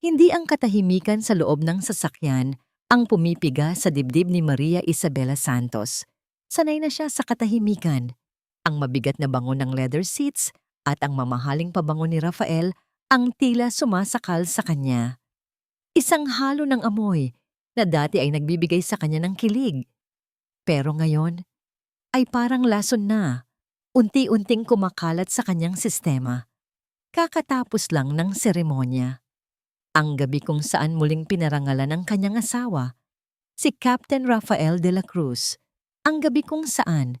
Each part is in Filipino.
Hindi ang katahimikan sa loob ng sasakyan ang pumipiga sa dibdib ni Maria Isabela Santos. Sanay na siya sa katahimikan. Ang mabigat na bango ng leather seats at ang mamahaling pabango ni Rafael ang tila sumasakal sa kanya. Isang halo ng amoy na dati ay nagbibigay sa kanya ng kilig. Pero ngayon ay parang lason na, unti-unting kumakalat sa kanyang sistema. Kakatapos lang ng seremonya. Ang gabi kung saan muling pinarangalan ng kanyang asawa, si Captain Rafael de la Cruz. Ang gabi kung saan,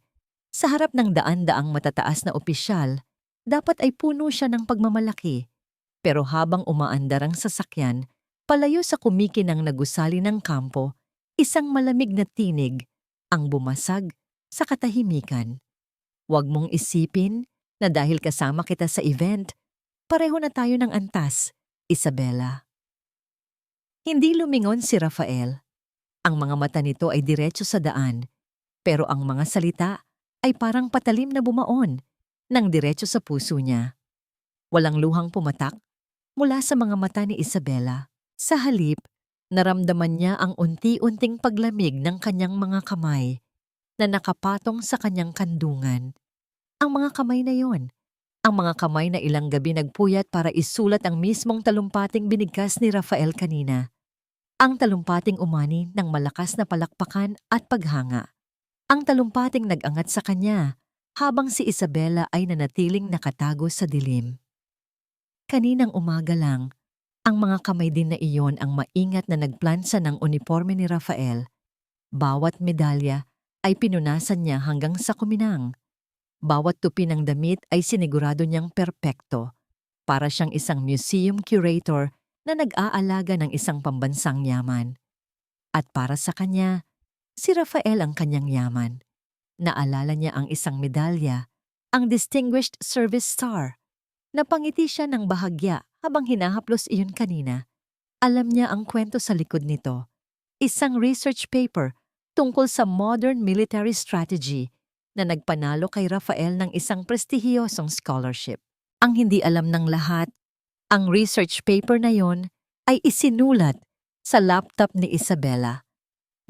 sa harap ng daan-daang matataas na opisyal, dapat ay puno siya ng pagmamalaki. Pero habang umaandar ang sasakyan, palayo sa kumikinang na gusali ng kampo, isang malamig na tinig ang bumasag sa katahimikan. Huwag mong isipin na dahil kasama kita sa event, pareho na tayo ng antas, Isabela. Hindi lumingon si Rafael. Ang mga mata nito ay diretso sa daan, pero ang mga salita ay parang patalim na bumaon ng diretso sa puso niya. Walang luhang pumatak mula sa mga mata ni Isabela. Sa halip, naramdaman niya ang unti-unting paglamig ng kanyang mga kamay na nakapatong sa kanyang kandungan. Ang mga kamay na yon, ang mga kamay na ilang gabi nagpuyat para isulat ang mismong talumpating binigkas ni Rafael kanina. Ang talumpating umani ng malakas na palakpakan at paghanga. Ang talumpating nag-angat sa kanya habang si Isabela ay nanatiling nakatago sa dilim. Kaninang umaga lang, ang mga kamay din na iyon ang maingat na nagplansa ng uniforme ni Rafael. Bawat medalya ay pinunasan niya hanggang sa kuminang. Bawat tupi ng damit ay sinigurado niyang perpekto. Para siyang isang museum curator na nag-aalaga ng isang pambansang yaman. At para sa kanya, si Rafael ang kanyang yaman. Naalala niya ang isang medalya, ang Distinguished Service Star. Napangiti siya ng bahagya habang hinahaplos iyon kanina. Alam niya ang kwento sa likod nito. Isang research paper tungkol sa modern military strategy na nagpanalo kay Rafael ng isang prestihiyosong scholarship. Ang hindi alam ng lahat, ang research paper na yon ay isinulat sa laptop ni Isabela.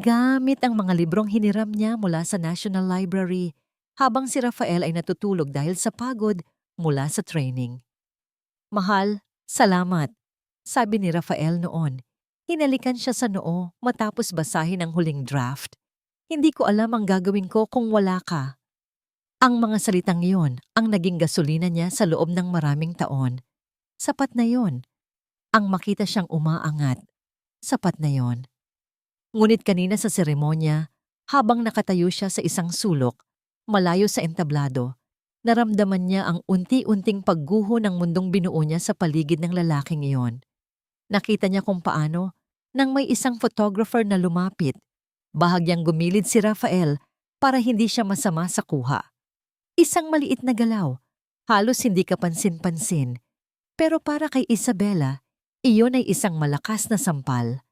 Gamit ang mga librong hiniram niya mula sa National Library habang si Rafael ay natutulog dahil sa pagod mula sa training. Mahal, salamat, sabi ni Rafael noon. Hinalikan siya sa noo matapos basahin ang huling draft. Hindi ko alam ang gagawin ko kung wala ka. Ang mga salitang iyon ang naging gasolina niya sa loob ng maraming taon. Sapat na yon. Ang makita siyang umaangat. Sapat na yon. Ngunit kanina sa seremonya, habang nakatayo siya sa isang sulok, malayo sa entablado, naramdaman niya ang unti-unting pagguho ng mundong binuo niya sa paligid ng lalaking iyon. Nakita niya kung paano, nang may isang photographer na lumapit, bahagyang gumilid si Rafael para hindi siya masama sa kuha. Isang maliit na galaw, halos hindi kapansin-pansin, pero para kay Isabela, iyon ay isang malakas na sampal.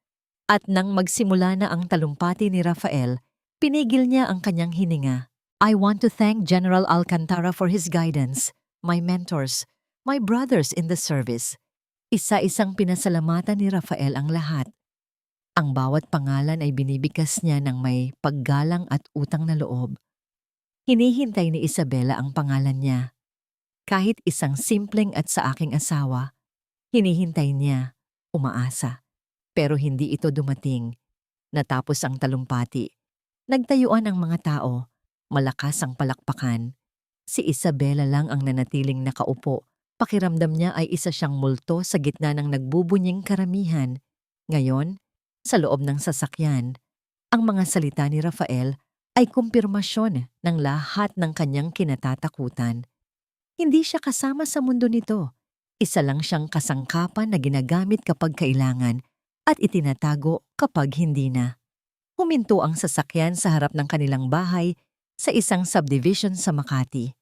At nang magsimula na ang talumpati ni Rafael, pinigil niya ang kanyang hininga. I want to thank General Alcantara for his guidance, my mentors, my brothers in the service. Isa-isang pinasalamatan ni Rafael ang lahat. Ang bawat pangalan ay binibigkas niya ng may paggalang at utang na loob. Hinihintay ni Isabela ang pangalan niya. Kahit isang simpleng at sa aking asawa, hinihintay niya, umaasa. Pero hindi ito dumating. Natapos ang talumpati. Nagtayuan ang mga tao. Malakas ang palakpakan. Si Isabela lang ang nanatiling nakaupo. Pakiramdam niya ay isa siyang multo sa gitna ng nagbubunying karamihan. Ngayon, sa loob ng sasakyan, ang mga salita ni Rafael ay kumpirmasyon ng lahat ng kanyang kinatatakutan. Hindi siya kasama sa mundo nito. Isa lang siyang kasangkapan na ginagamit kapag kailangan at itinatago kapag hindi na. Huminto ang sasakyan sa harap ng kanilang bahay sa isang subdivision sa Makati.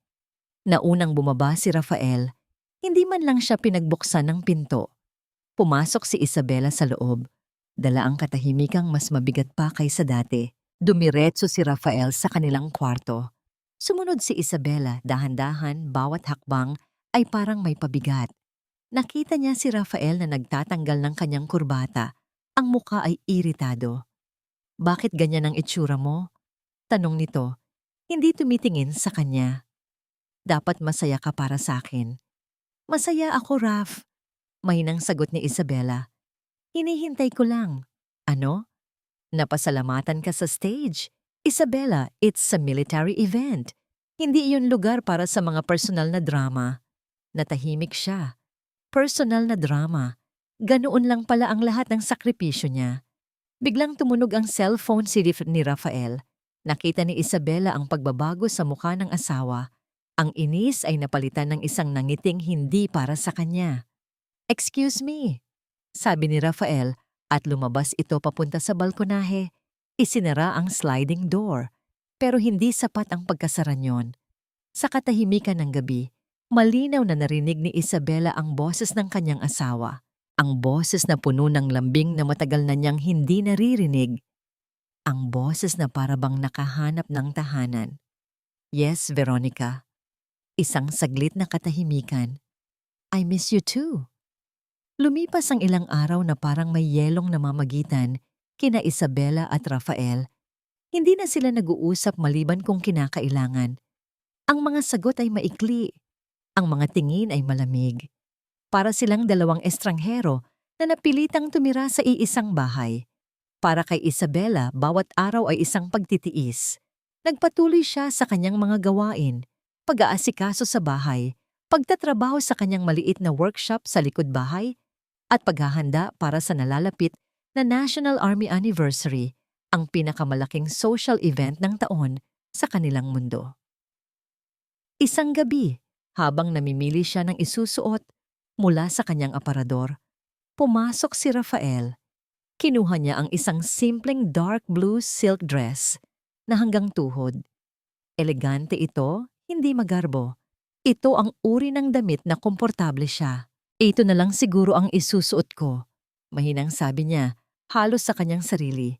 Naunang bumaba si Rafael, hindi man lang siya pinagbuksan ng pinto. Pumasok si Isabela sa loob. Dala ang katahimikang mas mabigat pa kaysa dati. Dumiretso si Rafael sa kanilang kwarto. Sumunod si Isabela, dahan-dahan, bawat hakbang ay parang may pabigat. Nakita niya si Rafael na nagtatanggal ng kanyang kurbata. Ang muka ay iritado. Bakit ganyan ang itsura mo? Tanong nito, hindi tumitingin sa kanya. Dapat masaya ka para sa akin. Masaya ako, Raf. Mahinang sagot ni Isabela. Hinihintay ko lang. Ano? Napasalamatan ka sa stage. Isabela, it's a military event. Hindi iyon lugar para sa mga personal na drama. Natahimik siya. Personal na drama. Ganoon lang pala ang lahat ng sakripisyo niya. Biglang tumunog ang cellphone ni Rafael. Nakita ni Isabela ang pagbabago sa mukha ng asawa. Ang inis ay napalitan ng isang nangiting hindi para sa kanya. "Excuse me," sabi ni Rafael at lumabas ito papunta sa balkonahe. Isinara ang sliding door, pero hindi sapat ang pagkasara niyon. Sa katahimikan ng gabi, malinaw na narinig ni Isabela ang boses ng kanyang asawa. Ang boses na puno ng lambing na matagal na niyang hindi naririnig. Ang boses na parabang nakahanap ng tahanan. "Yes, Veronica." Isang saglit na katahimikan. "I miss you too." Lumipas ang ilang araw na parang may yelong namamagitan kina Isabela at Rafael. Hindi na sila nag-uusap maliban kung kinakailangan. Ang mga sagot ay maikli. Ang mga tingin ay malamig. Para silang dalawang estranghero na napilitang tumira sa iisang bahay. Para kay Isabela, bawat araw ay isang pagtitiis. Nagpatuloy siya sa kanyang mga gawain, pag-aasikaso sa bahay, pagtatrabaho sa kanyang maliit na workshop sa likod bahay, at paghahanda para sa nalalapit na National Army Anniversary, ang pinakamalaking social event ng taon sa kanilang mundo. Isang gabi, habang namimili siya ng isusuot mula sa kanyang aparador, pumasok si Rafael. Kinuha niya ang isang simpleng dark blue silk dress na hanggang tuhod. Elegante ito, hindi magarbo. Ito ang uri ng damit na komportable siya. "Ito na lang siguro ang isusuot ko," mahinang sabi niya, halos sa kanyang sarili.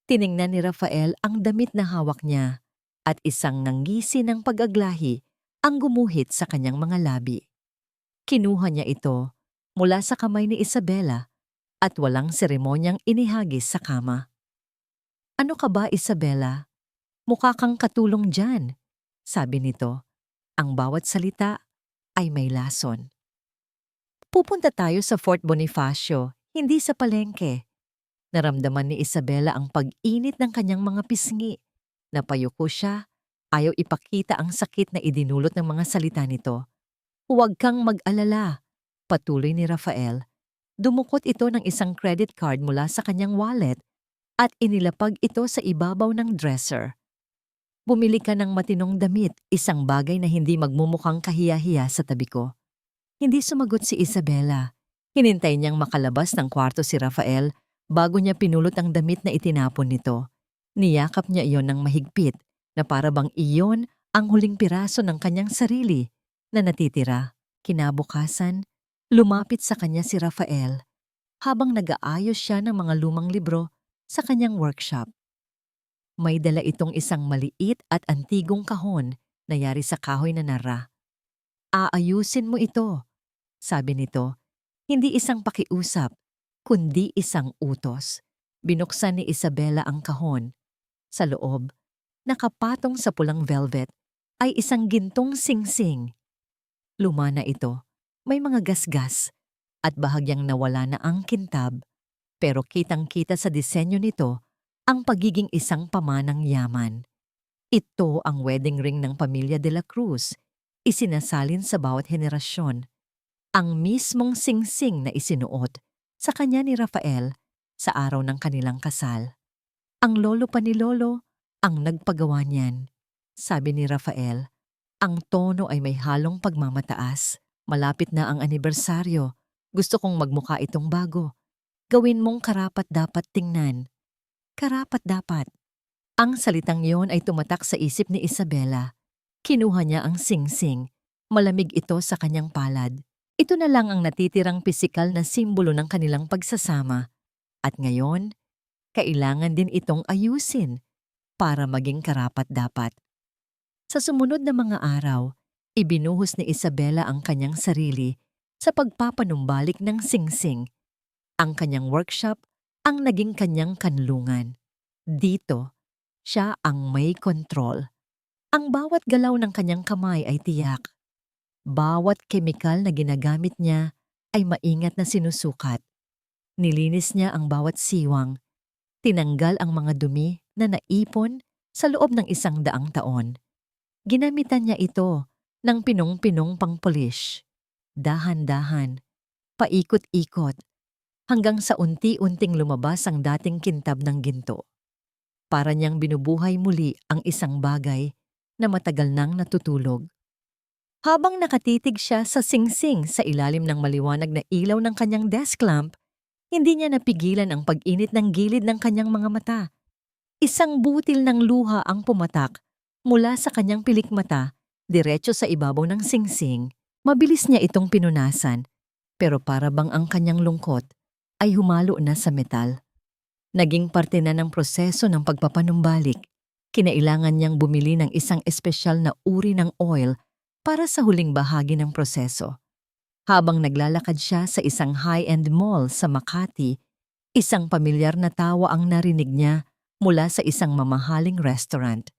Tiningnan ni Rafael ang damit na hawak niya at isang nanggisi ng pag-aglahi ang gumuhit sa kanyang mga labi. Kinuha niya ito mula sa kamay ni Isabela at walang seremonyang inihagis sa kama. "Ano ka ba, Isabela? Mukha kang katulong dyan," sabi nito. Ang bawat salita ay may lason. "Pupunta tayo sa Fort Bonifacio, hindi sa palengke." Naramdaman ni Isabela ang pag-init ng kanyang mga pisngi. Napayuko siya, ayaw ipakita ang sakit na idinulot ng mga salita nito. "Huwag kang mag-alala," patuloy ni Rafael. Dumukot ito ng isang credit card mula sa kanyang wallet at inilapag ito sa ibabaw ng dresser. "Bumili ka ng matinong damit, isang bagay na hindi magmumukhang kahiya-hiya sa tabi ko." Hindi sumagot si Isabela. Hinintay niyang makalabas ng kwarto si Rafael bago niya pinulot ang damit na itinapon nito. Niyakap niya iyon ng mahigpit na parabang iyon ang huling piraso ng kanyang sarili na natitira. Kinabukasan, lumapit sa kanya si Rafael habang nag-aayos siya ng mga lumang libro sa kanyang workshop. May dala itong isang maliit at antigong kahon na yari sa kahoy na nara. "Aayusin mo ito," sabi nito. Hindi isang pakiusap, kundi isang utos. Binuksan ni Isabela ang kahon. Sa loob, nakapatong sa pulang velvet, ay isang gintong singsing. Luma na ito, may mga gasgas, at bahagyang nawala na ang kintab. Pero kitang-kita sa disenyo nito ang pagiging isang pamanang yaman. Ito ang wedding ring ng pamilya de la Cruz, isinasalin sa bawat henerasyon. Ang mismong singsing na isinuot sa kanya ni Rafael sa araw ng kanilang kasal. Ang lolo pa ni Lolo ang nagpagawa niyan. Sabi ni Rafael, ang tono ay may halong pagmamataas. "Malapit na ang anibersaryo. Gusto kong magmukha itong bago. Gawin mong karapat-dapat tingnan." Karapat-dapat. Ang salitang yon ay tumatak sa isip ni Isabela. Kinuha niya ang singsing. Malamig ito sa kanyang palad. Ito na lang ang natitirang pisikal na simbolo ng kanilang pagsasama. At ngayon, kailangan din itong ayusin para maging karapat-dapat. Sa sumunod na mga araw, ibinuhos ni Isabela ang kanyang sarili sa pagpapanumbalik ng singsing. Ang kanyang workshop ang naging kanyang kanlungan. Dito, siya ang may kontrol. Ang bawat galaw ng kanyang kamay ay tiyak. Bawat kemikal na ginagamit niya ay maingat na sinusukat. Nilinis niya ang bawat siwang. Tinanggal ang mga dumi na naipon sa loob ng 100 taon. Ginamitan niya ito ng pinong-pinong pangpolish. Dahan-dahan, paikot-ikot, hanggang sa unti-unting lumabas ang dating kintab ng ginto. Para niyang binubuhay muli ang isang bagay na matagal nang natutulog. Habang nakatitig siya sa singsing sa ilalim ng maliwanag na ilaw ng kanyang desk lamp, hindi niya napigilan ang pag-init ng gilid ng kanyang mga mata. Isang butil ng luha ang pumatak mula sa kanyang pilikmata, diretso sa ibabaw ng singsing. Mabilis niya itong pinunasan, pero para bang ang kanyang lungkot ay humalo na sa metal. Naging parte na ng proseso ng pagpapanumbalik. Kinailangan niyang bumili ng isang espesyal na uri ng oil para sa huling bahagi ng proseso. Habang naglalakad siya sa isang high-end mall sa Makati, isang pamilyar na tawa ang narinig niya mula sa isang mamahaling restaurant.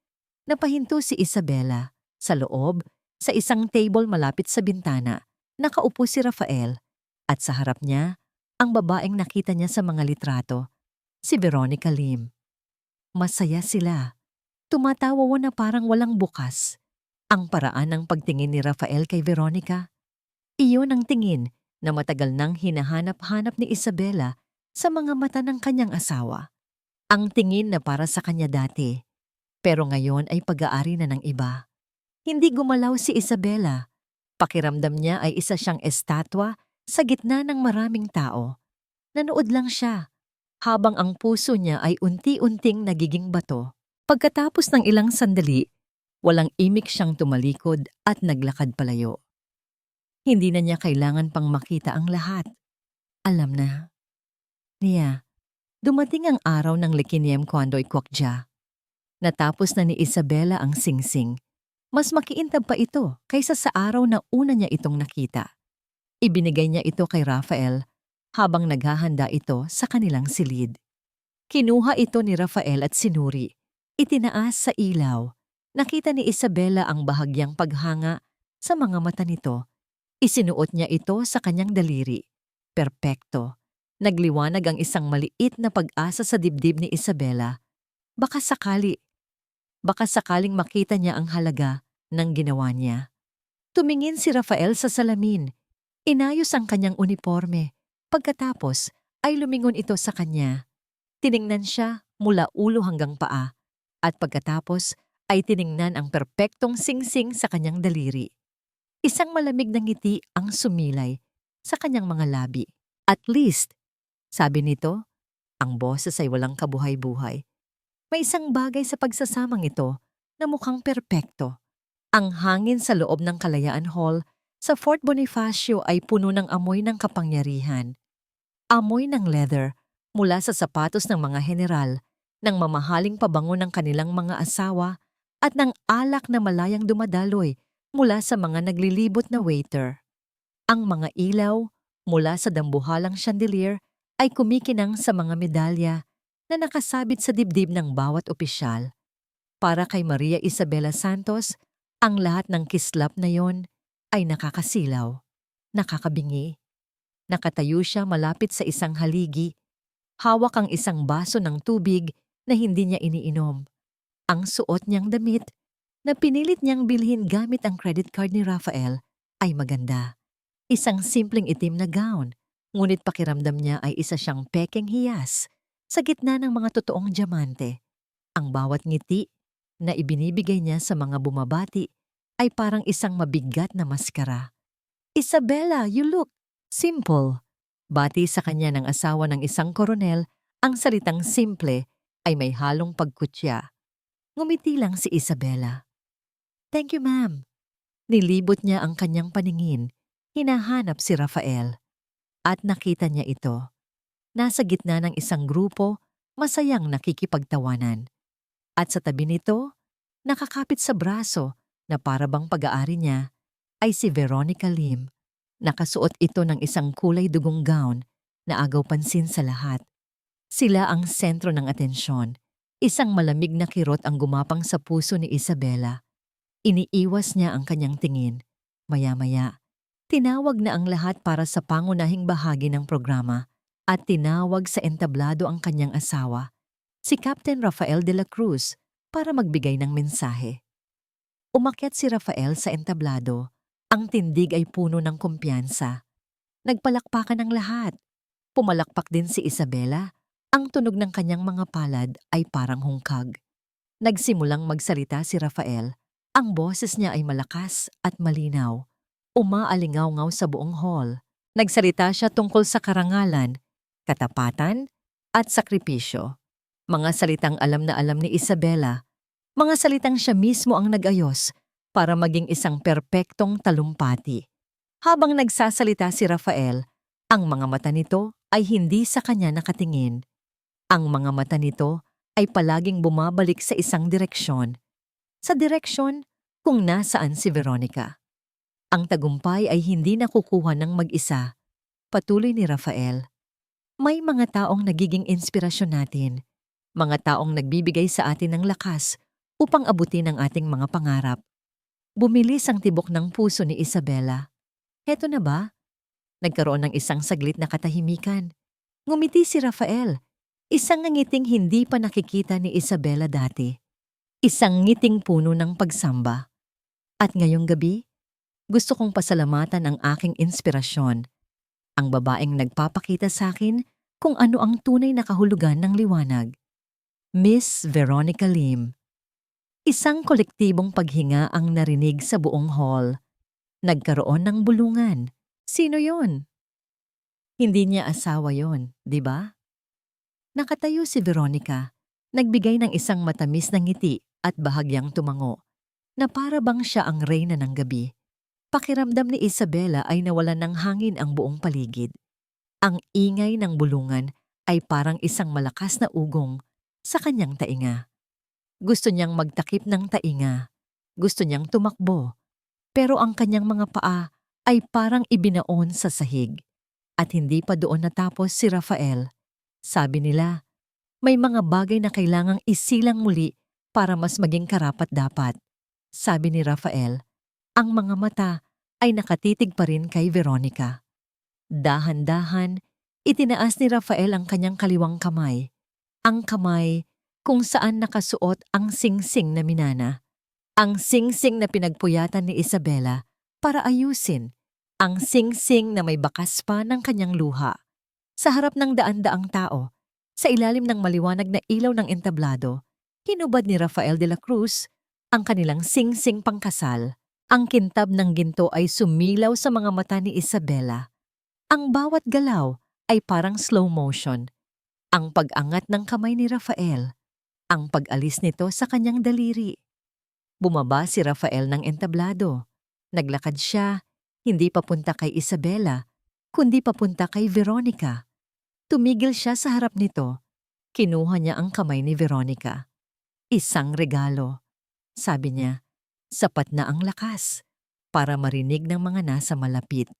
Napahinto si Isabela. Sa loob, sa isang table malapit sa bintana, nakaupo si Rafael at sa harap niya, ang babaeng nakita niya sa mga litrato, si Veronica Lim. Masaya sila. Tumatawa na parang walang bukas. Ang paraan ng pagtingin ni Rafael kay Veronica, iyon ang tingin na matagal nang hinahanap-hanap ni Isabela sa mga mata ng kanyang asawa. Ang tingin na para sa kanya dati, pero ngayon ay pag-aari na ng iba. Hindi gumalaw si Isabela. Pakiramdam niya ay isa siyang estatwa sa gitna ng maraming tao. Nanood lang siya, habang ang puso niya ay unti-unting nagiging bato. Pagkatapos ng ilang sandali, walang imik siyang tumalikod at naglakad palayo. Hindi na niya kailangan pang makita ang lahat. Alam na. Niya, dumating ang araw ng Likiniem Kwandoy Kwakja. Natapos na ni Isabela ang singsing. Mas makiintab pa ito kaysa sa araw na una niya itong nakita. Ibinigay niya ito kay Rafael habang naghahanda ito sa kanilang silid. Kinuha ito ni Rafael at sinuri. Itinaas sa ilaw. Nakita ni Isabela ang bahagyang paghanga sa mga mata nito. Isinuot niya ito sa kanyang daliri. Perpekto. Nagliwanag ang isang maliit na pag-asa sa dibdib ni Isabela. Baka sakaling makita niya ang halaga ng ginawa niya. Tumingin si Rafael sa salamin. Inayos ang kanyang uniforme. Pagkatapos ay lumingon ito sa kanya. Tiningnan siya mula ulo hanggang paa. At pagkatapos ay tiningnan ang perpektong singsing sa kanyang daliri. Isang malamig na ngiti ang sumilay sa kanyang mga labi. At least, sabi nito, ang boses ay walang kabuhay-buhay. May isang bagay sa pagsasamang ito na mukhang perpekto. Ang hangin sa loob ng Kalayaan Hall sa Fort Bonifacio ay puno ng amoy ng kapangyarihan. Amoy ng leather mula sa sapatos ng mga general, ng mamahaling pabango ng kanilang mga asawa, at ng alak na malayang dumadaloy mula sa mga naglilibot na waiter. Ang mga ilaw mula sa dambuhalang chandelier ay kumikinang sa mga medalya na nakasabit sa dibdib ng bawat opisyal. Para kay Maria Isabela Santos, ang lahat ng kislap na yon ay nakakasilaw, nakakabingi. Nakatayo siya malapit sa isang haligi. Hawak ang isang baso ng tubig na hindi niya iniinom. Ang suot niyang damit na pinilit niyang bilhin gamit ang credit card ni Rafael ay maganda. Isang simpleng itim na gown, ngunit pakiramdam niya ay isa siyang pekeng hiyas sa gitna ng mga totoong diamante. Ang bawat ngiti na ibinibigay niya sa mga bumabati ay parang isang mabigat na maskara. Isabela, you look simple. Bati sa kanya ng asawa ng isang koronel, ang salitang simple ay may halong pagkutya. Ngumiti lang si Isabela. Thank you, ma'am. Nilibot niya ang kanyang paningin. Hinahanap si Rafael. At nakita niya ito. Nasa gitna ng isang grupo, masayang nakikipagtawanan. At sa tabi nito, nakakapit sa braso na para bang pag-aari niya, ay si Veronica Lim. Nakasuot ito ng isang kulay dugong gown na agaw pansin sa lahat. Sila ang sentro ng atensyon. Isang malamig na kirot ang gumapang sa puso ni Isabela. Iniiwas niya ang kanyang tingin. Maya-maya, tinawag na ang lahat para sa pangunahing bahagi ng programa at tinawag sa entablado ang kanyang asawa, si Captain Rafael de la Cruz, para magbigay ng mensahe. Umakyat si Rafael sa entablado. Ang tindig ay puno ng kumpiyansa. Nagpalakpakan ang lahat. Pumalakpak din si Isabela. Ang tunog ng kanyang mga palad ay parang hungkag. Nagsimulang magsalita si Rafael. Ang boses niya ay malakas at malinaw. Umaalingaw-ngaw sa buong hall. Nagsalita siya tungkol sa karangalan, katapatan, at sakripisyo. Mga salitang alam na alam ni Isabela. Mga salitang siya mismo ang nag-ayos para maging isang perpektong talumpati. Habang nagsasalita si Rafael, ang mga mata nito ay hindi sa kanya nakatingin. Ang mga mata nito ay palaging bumabalik sa isang direksyon. Sa direksyon kung nasaan si Veronica. Ang tagumpay ay hindi nakukuha ng mag-isa. Patuloy ni Rafael. May mga taong nagiging inspirasyon natin. Mga taong nagbibigay sa atin ng lakas upang abutin ang ating mga pangarap. Bumilis ang tibok ng puso ni Isabela. Heto na ba? Nagkaroon ng isang saglit na katahimikan. Ngumiti si Rafael. Isang ngiting hindi pa nakikita ni Isabela dati. Isang ngiting puno ng pagsamba. At ngayong gabi, gusto kong pasalamatan ang aking inspirasyon. Ang babaeng nagpapakita sa akin kung ano ang tunay na kahulugan ng liwanag. Miss Veronica Lim. Isang kolektibong paghinga ang narinig sa buong hall. Nagkaroon ng bulungan. Sino yon? Hindi niya asawa yon, di ba? Nakatayo si Veronica, nagbigay ng isang matamis na ngiti at bahagyang tumango, na para bang siya ang reyna ng gabi. Pakiramdam ni Isabela ay nawalan ng hangin ang buong paligid. Ang ingay ng bulungan ay parang isang malakas na ugong sa kanyang tainga. Gusto niyang magtakip ng tainga. Gusto niyang tumakbo. Pero ang kanyang mga paa ay parang ibinaon sa sahig. At hindi pa doon natapos si Rafael. Sabi nila, may mga bagay na kailangang isilang muli para mas maging karapat-dapat. Sabi ni Rafael, ang mga mata ay nakatitig pa rin kay Veronica. Dahan-dahan, itinaas ni Rafael ang kanyang kaliwang kamay. Ang kamay kung saan nakasuot ang singsing na minana. Ang singsing na pinagpuyatan ni Isabela para ayusin. Ang singsing na may bakas pa ng kanyang luha. Sa harap ng daan-daang tao, sa ilalim ng maliwanag na ilaw ng entablado, hinubad ni Rafael de la Cruz ang kanilang singsing pangkasal. Ang kintab ng ginto ay sumilaw sa mga mata ni Isabela. Ang bawat galaw ay parang slow motion. Ang pag-angat ng kamay ni Rafael, ang pag-alis nito sa kanyang daliri. Bumaba si Rafael ng entablado. Naglakad siya, hindi papunta kay Isabela, kundi papunta kay Veronica. Tumigil siya sa harap nito. Kinuha niya ang kamay ni Veronica. Isang regalo. Sabi niya, sapat na ang lakas para marinig ng mga nasa malapit.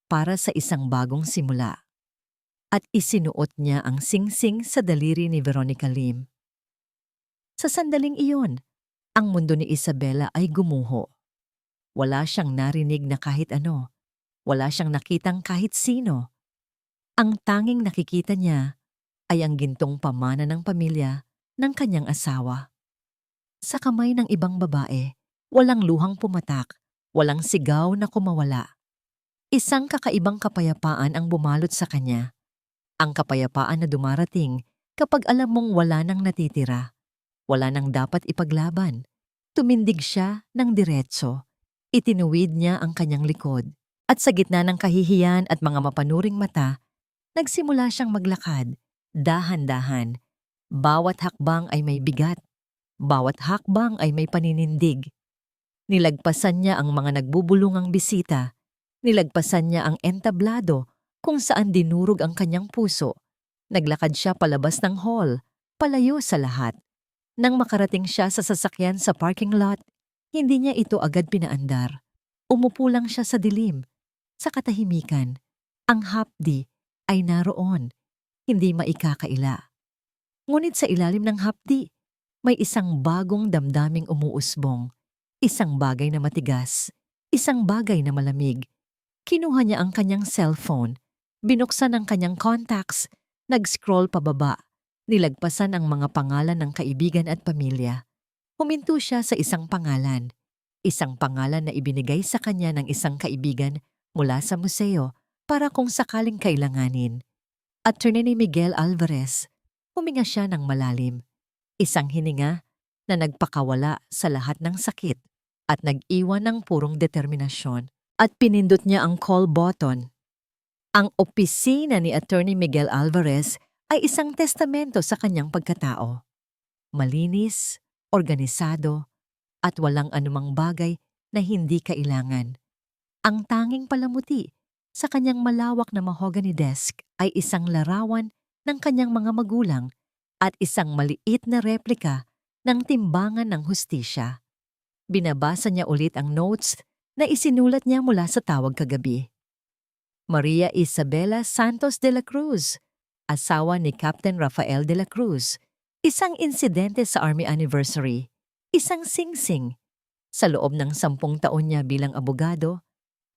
Para sa isang bagong simula. At isinuot niya ang singsing sa daliri ni Veronica Lim. Sa sandaling iyon, ang mundo ni Isabela ay gumuho. Wala siyang narinig na kahit ano. Wala siyang nakitang kahit sino. Ang tanging nakikita niya ay ang gintong pamana ng pamilya ng kanyang asawa. Sa kamay ng ibang babae, walang luhang pumatak, walang sigaw na kumawala. Isang kakaibang kapayapaan ang bumalot sa kanya. Ang kapayapaan na dumarating kapag alam mong wala nang natitira. Wala nang dapat ipaglaban. Tumindig siya ng diretso. Itinuwid niya ang kanyang likod. At sa gitna ng kahihiyan at mga mapanuring mata, nagsimula siyang maglakad, dahan-dahan. Bawat hakbang ay may bigat. Bawat hakbang ay may paninindig. Nilagpasan niya ang mga nagbubulungang bisita. Nilagpasan niya ang entablado kung saan dinurog ang kanyang puso. Naglakad siya palabas ng hall, palayo sa lahat. Nang makarating siya sa sasakyan sa parking lot, hindi niya ito agad pinaandar. Umupo lang siya sa dilim. Sa katahimikan, ang hapdi ay naroon, hindi maikakaila. Ngunit sa ilalim ng hapdi, may isang bagong damdaming umuusbong, isang bagay na matigas, isang bagay na malamig. Kinuha niya ang kanyang cellphone, binuksan ang kanyang contacts, nag-scroll pababa, nilagpasan ang mga pangalan ng kaibigan at pamilya. Huminto siya sa isang pangalan na ibinigay sa kanya ng isang kaibigan mula sa museo para kung sakaling kailanganin. Attorney ni Miguel Alvarez, huminga siya ng malalim. Isang hininga na nagpakawala sa lahat ng sakit at nag-iwan ng purong determinasyon at pinindot niya ang call button. Ang opisina ni Attorney Miguel Alvarez ay isang testamento sa kanyang pagkatao. Malinis, organisado, at walang anumang bagay na hindi kailangan. Ang tanging palamuti sa kanyang malawak na mahogany desk ay isang larawan ng kanyang mga magulang at isang maliit na replika ng timbangan ng hustisya. Binabasa niya ulit ang notes na isinulat niya mula sa tawag kagabi. Maria Isabela Santos de la Cruz, asawa ni Captain Rafael de la Cruz, isang insidente sa Army Anniversary, isang singsing. Sa loob ng 10 taon niya bilang abogado,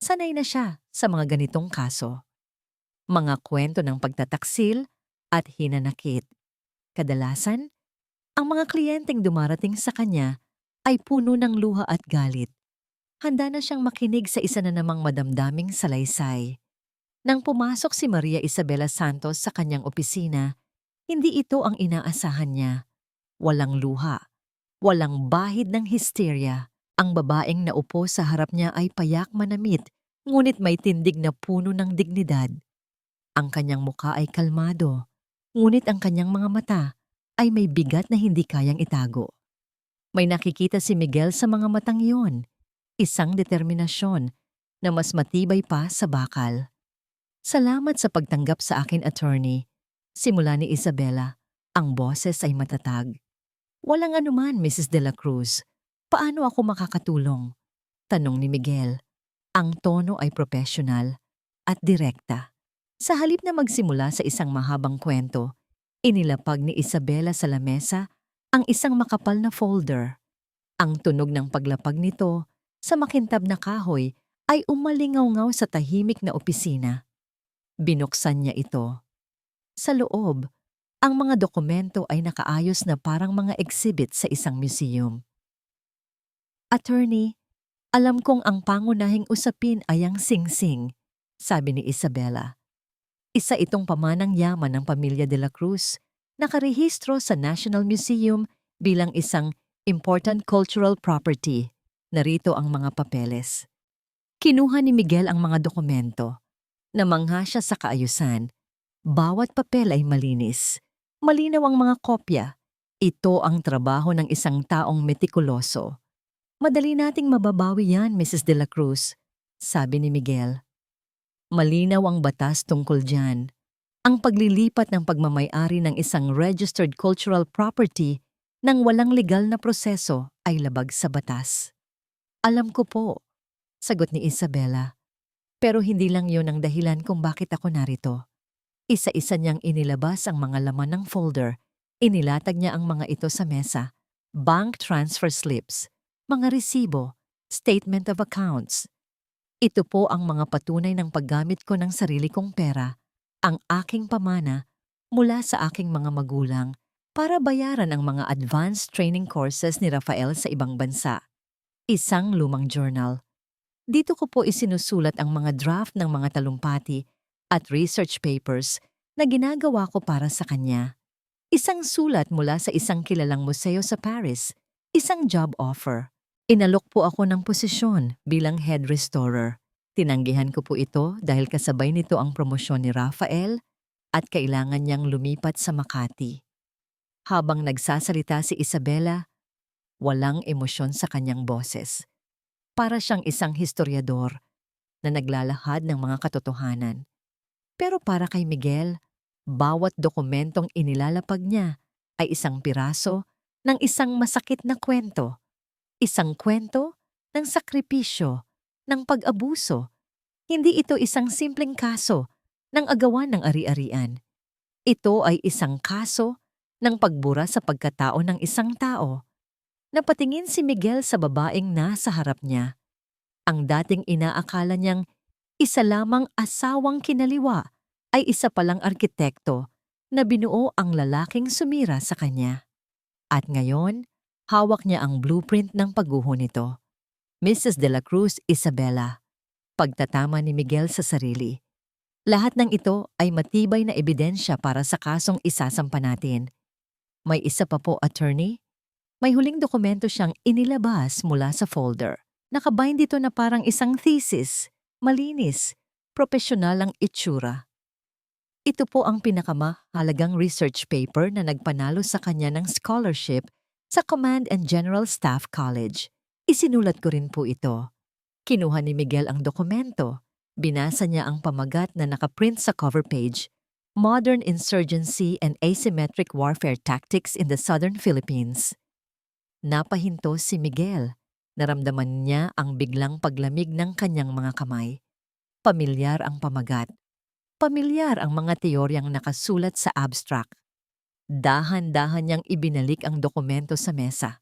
sanay na siya sa mga ganitong kaso. Mga kwento ng pagtataksil at hinanakit. Kadalasan, ang mga kliyenteng dumarating sa kanya ay puno ng luha at galit. Handa na siyang makinig sa isa na namang madamdaming salaysay. Nang pumasok si Maria Isabela Santos sa kanyang opisina, hindi ito ang inaasahan niya. Walang luha, walang bahid ng hysteria. Ang babaeng naupo sa harap niya ay payak manamit, ngunit may tindig na puno ng dignidad. Ang kanyang mukha ay kalmado, ngunit ang kanyang mga mata ay may bigat na hindi kayang itago. May nakikita si Miguel sa mga matang iyon, isang determinasyon na mas matibay pa sa bakal. Salamat sa pagtanggap sa akin, attorney. Simula ni Isabela, ang boses ay matatag. Walang anuman, Mrs. de la Cruz. Paano ako makakatulong? Tanong ni Miguel. Ang tono ay profesional at direkta. Sa halip na magsimula sa isang mahabang kwento, inilapag ni Isabela sa lamesa ang isang makapal na folder. Ang tunog ng paglapag nito sa makintab na kahoy ay umalingaw-ngaw sa tahimik na opisina. Binuksan niya ito. Sa loob, ang mga dokumento ay nakaayos na parang mga exhibit sa isang museum. Attorney, alam kong ang pangunahing usapin ay ang singsing, sabi ni Isabela. Isa itong pamanang yaman ng pamilya de la Cruz, nakarehistro sa National Museum bilang isang important cultural property. Narito ang mga papeles. Kinuha ni Miguel ang mga dokumento. Namangha siya sa kaayusan. Bawat papel ay malinis. Malinaw ang mga kopya. Ito ang trabaho ng isang taong metikuloso. Madali nating mababawi yan, Mrs. de la Cruz, sabi ni Miguel. Malinaw ang batas tungkol dyan. Ang paglilipat ng pagmamay-ari ng isang registered cultural property nang walang legal na proseso ay labag sa batas. Alam ko po, sagot ni Isabela. Pero hindi lang yon ang dahilan kung bakit ako narito. Isa-isa niyang inilabas ang mga laman ng folder. Inilatag niya ang mga ito sa mesa. Bank transfer slips, mga resibo, statement of accounts. Ito po ang mga patunay ng paggamit ko ng sarili kong pera, ang aking pamana mula sa aking mga magulang para bayaran ang mga advanced training courses ni Rafael sa ibang bansa. Isang lumang journal. Dito ko po isinusulat ang mga draft ng mga talumpati at research papers na ginagawa ko para sa kanya. Isang sulat mula sa isang kilalang museo sa Paris, isang job offer. Inalok po ako ng posisyon bilang head restorer. Tinanggihan ko po ito dahil kasabay nito ang promosyon ni Rafael at kailangan niyang lumipat sa Makati. Habang nagsasalita si Isabela, walang emosyon sa kanyang boses. Para siyang isang historiador na naglalahad ng mga katotohanan. Pero para kay Miguel, bawat dokumentong inilalapag niya ay isang piraso ng isang masakit na kwento. Isang kwento ng sakripisyo, ng pag-abuso, Hindi ito isang simpleng kaso ng agawan ng ari-arian. Ito ay isang kaso ng pagbura sa pagkatao ng isang tao. Napatingin si Miguel sa babaeng nasa harap niya. Ang dating inaakala niyang isa lamang asawang kinaliwa ay isa palang arkitekto na binuo ang lalaking sumira sa kanya. At ngayon, hawak niya ang blueprint ng pagguho nito. Mrs. De La Cruz Isabela. Pagtatama ni Miguel sa sarili. Lahat ng ito ay matibay na ebidensya para sa kasong isasampa natin. May isa pa po, attorney. May huling dokumento siyang inilabas mula sa folder. Nakabind dito na parang isang thesis. Malinis. Propesyonal ang itsura. Ito po ang pinakamahalagang research paper na nagpanalo sa kanya ng scholarship sa Command and General Staff College. Isinulat ko rin po ito. Kinuha ni Miguel ang dokumento. Binasa niya ang pamagat na nakaprint sa cover page, Modern Insurgency and Asymmetric Warfare Tactics in the Southern Philippines. Napahinto si Miguel. Naramdaman niya ang biglang paglamig ng kanyang mga kamay. Pamilyar ang pamagat. Pamilyar ang mga teoryang nakasulat sa abstract. Dahan-dahan niyang ibinalik ang dokumento sa mesa.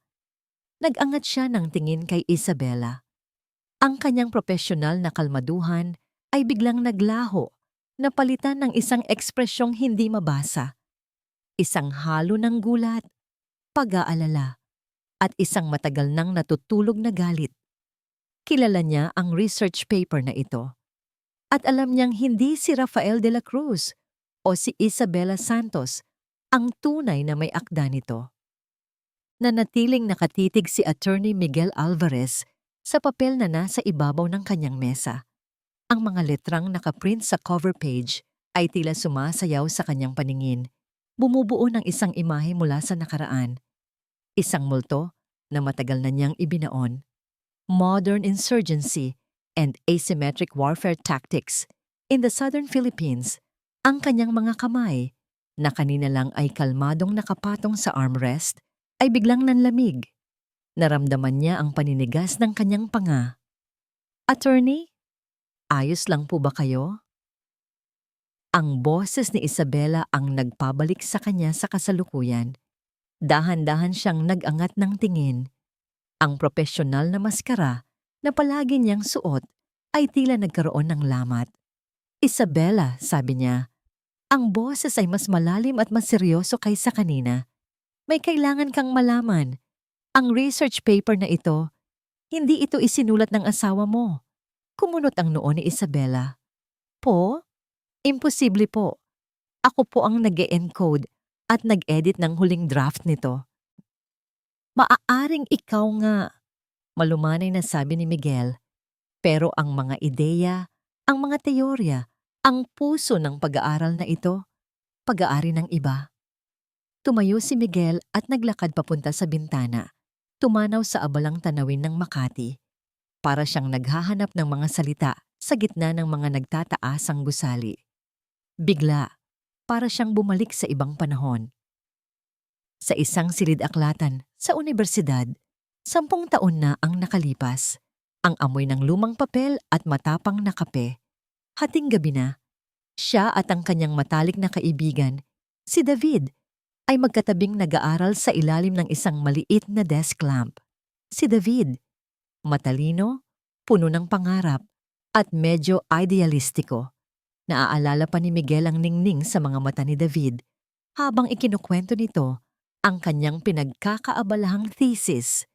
Nag-angat siya ng tingin kay Isabela. Ang kanyang propesyonal na kalmaduhan ay biglang naglaho, napalitan ng isang ekspresyong hindi mabasa. Isang halo ng gulat, pag-aalala, at isang matagal nang natutulog na galit. Kilala niya ang research paper na ito. At alam niyang hindi si Rafael De La Cruz o si Isabela Santos ang tunay na may akda nito. Nanatiling nakatitig si Attorney Miguel Alvarez sa papel na nasa ibabaw ng kanyang mesa. Ang mga letrang nakaprint sa cover page ay tila sumasayaw sa kanyang paningin, bumubuo ng isang imahe mula sa nakaraan. Isang multo na matagal na niyang ibinaon. Modern Insurgency and Asymmetric Warfare Tactics in the Southern Philippines. Ang kanyang mga kamay, na kanina lang ay kalmadong nakapatong sa armrest, ay biglang nanlamig. Naramdaman niya ang paninigas ng kanyang panga. Attorney, ayos lang po ba kayo? Ang boses ni Isabela ang nagpabalik sa kanya sa kasalukuyan. Dahan-dahan siyang nag-angat ng tingin. Ang propesyonal na maskara na palagi niyang suot ay tila nagkaroon ng lamat. Isabela, sabi niya, ang boses ay mas malalim at mas seryoso kaysa kanina. May kailangan kang malaman. Ang research paper na ito, hindi ito isinulat ng asawa mo. Kumunot ang noo ni Isabela. Po? Imposible po. Ako po ang nag-e-encode at nag-edit ng huling draft nito. Maaaring ikaw nga, malumanay na sabi ni Miguel. Pero ang mga ideya, ang mga teorya, ang puso ng pag-aaral na ito, pag-aari ng iba. Tumayo si Miguel at naglakad papunta sa bintana. Tumanaw sa abalang tanawin ng Makati. Para siyang naghahanap ng mga salita sa gitna ng mga nagtataasang gusali. Bigla, para siyang bumalik sa ibang panahon. Sa isang silid-aklatan sa universidad, 10 taon na ang nakalipas. Ang amoy ng lumang papel at matapang na kape. Hating gabi na, siya at ang kanyang matalik na kaibigan, si David, ay magkatabing nag-aaral sa ilalim ng isang maliit na desk lamp. Si David, matalino, puno ng pangarap, at medyo idealistiko. Naaalala pa ni Miguel ang ningning sa mga mata ni David habang ikinukwento nito ang kanyang pinagkakaabalahang thesis.